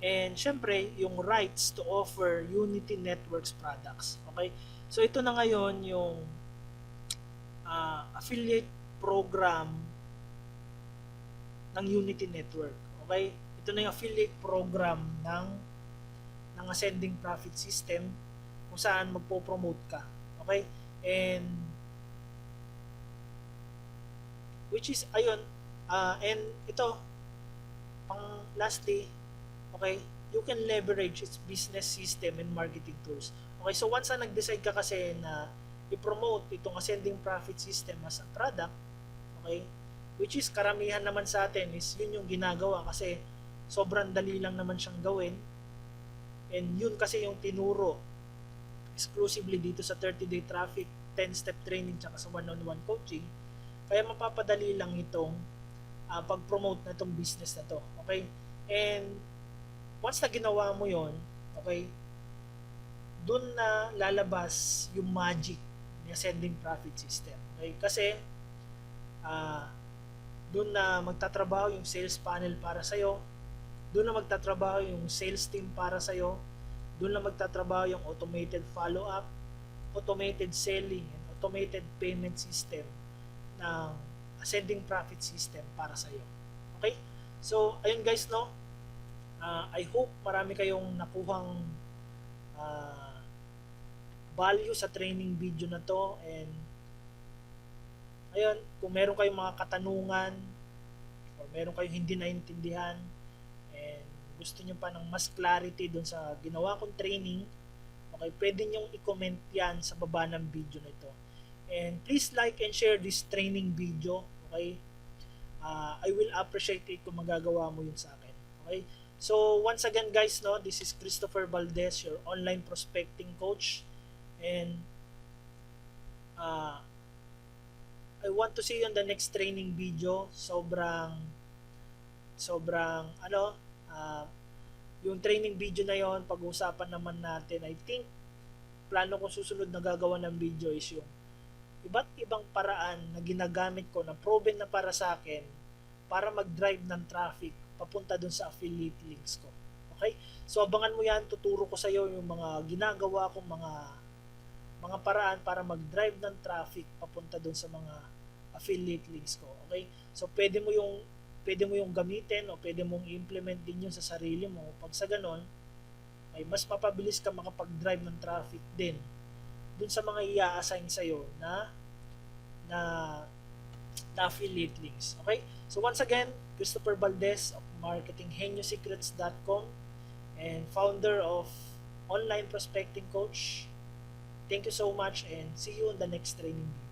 And syempre, yung rights to offer Unity Networks products. Okay? So, ito na ngayon yung affiliate program ng Unity Network. Okay? Ito na yung affiliate program ng Ascending Profit System kung saan magpo-promote ka. Okay? And which is, ayun, and ito, pang lastly, okay, you can leverage its business system and marketing tools. Okay, so once na nag-decide ka kasi na i-promote itong Ascending Profit System as a product, okay, which is karamihan naman sa atin is yun yung ginagawa kasi sobrang dali lang naman siyang gawin, and yun kasi yung tinuro exclusively dito sa 30-day traffic, 10-step training, tsaka sa one-on-one coaching. Kaya mapapadali lang itong pag-promote na itong business na to. Okay? And once na ginawa mo yon, okay, dun na lalabas yung magic ng Ascending Profit System. Okay? Kasi dun na magtatrabaho yung sales panel para sa'yo, dun na magtatrabaho yung sales team para sa'yo, dun na magtatrabaho yung automated follow-up, automated selling, and automated payment system ng Ascending Profit System para sa iyo. Okay? So, ayun guys, no? I hope marami kayong nakuhang value sa training video na to, and ayun, kung meron kayong mga katanungan or meron kayong hindi naintindihan and gusto nyo pa ng mas clarity dun sa ginawa kong training, okay, pwede nyo i-comment yan sa baba ng video na ito. And please like and share this training video. Okay? I will appreciate it kung magagawa mo yun sa akin. Okay? So, once again guys, no, this is Christopher Valdez, your online prospecting coach. And I want to see you on the next training video. Sobrang yung training video na yon, pag-uusapan naman natin. I think plano ko susunod na gagawa ng video is yung iba't ibang paraan na ginagamit ko na proven na para sa akin para mag-drive ng traffic papunta dun sa affiliate links ko. Okay? So abangan mo yan, tuturo ko sa iyo yung mga ginagawa kong mga paraan para mag-drive ng traffic papunta dun sa mga affiliate links ko. Okay? So pwede mo yung gamitin o pwede mong i-implement din yun sa sarili mo. Pag sa ganon, ay mas mapabilis ka makapag-drive ng traffic din dun sa mga i-assign sa'yo na affiliate links. Okay? So once again, Christopher Valdez of marketinggeniusecrets.com and founder of Online Prospecting Coach. Thank you so much and see you in the next training video.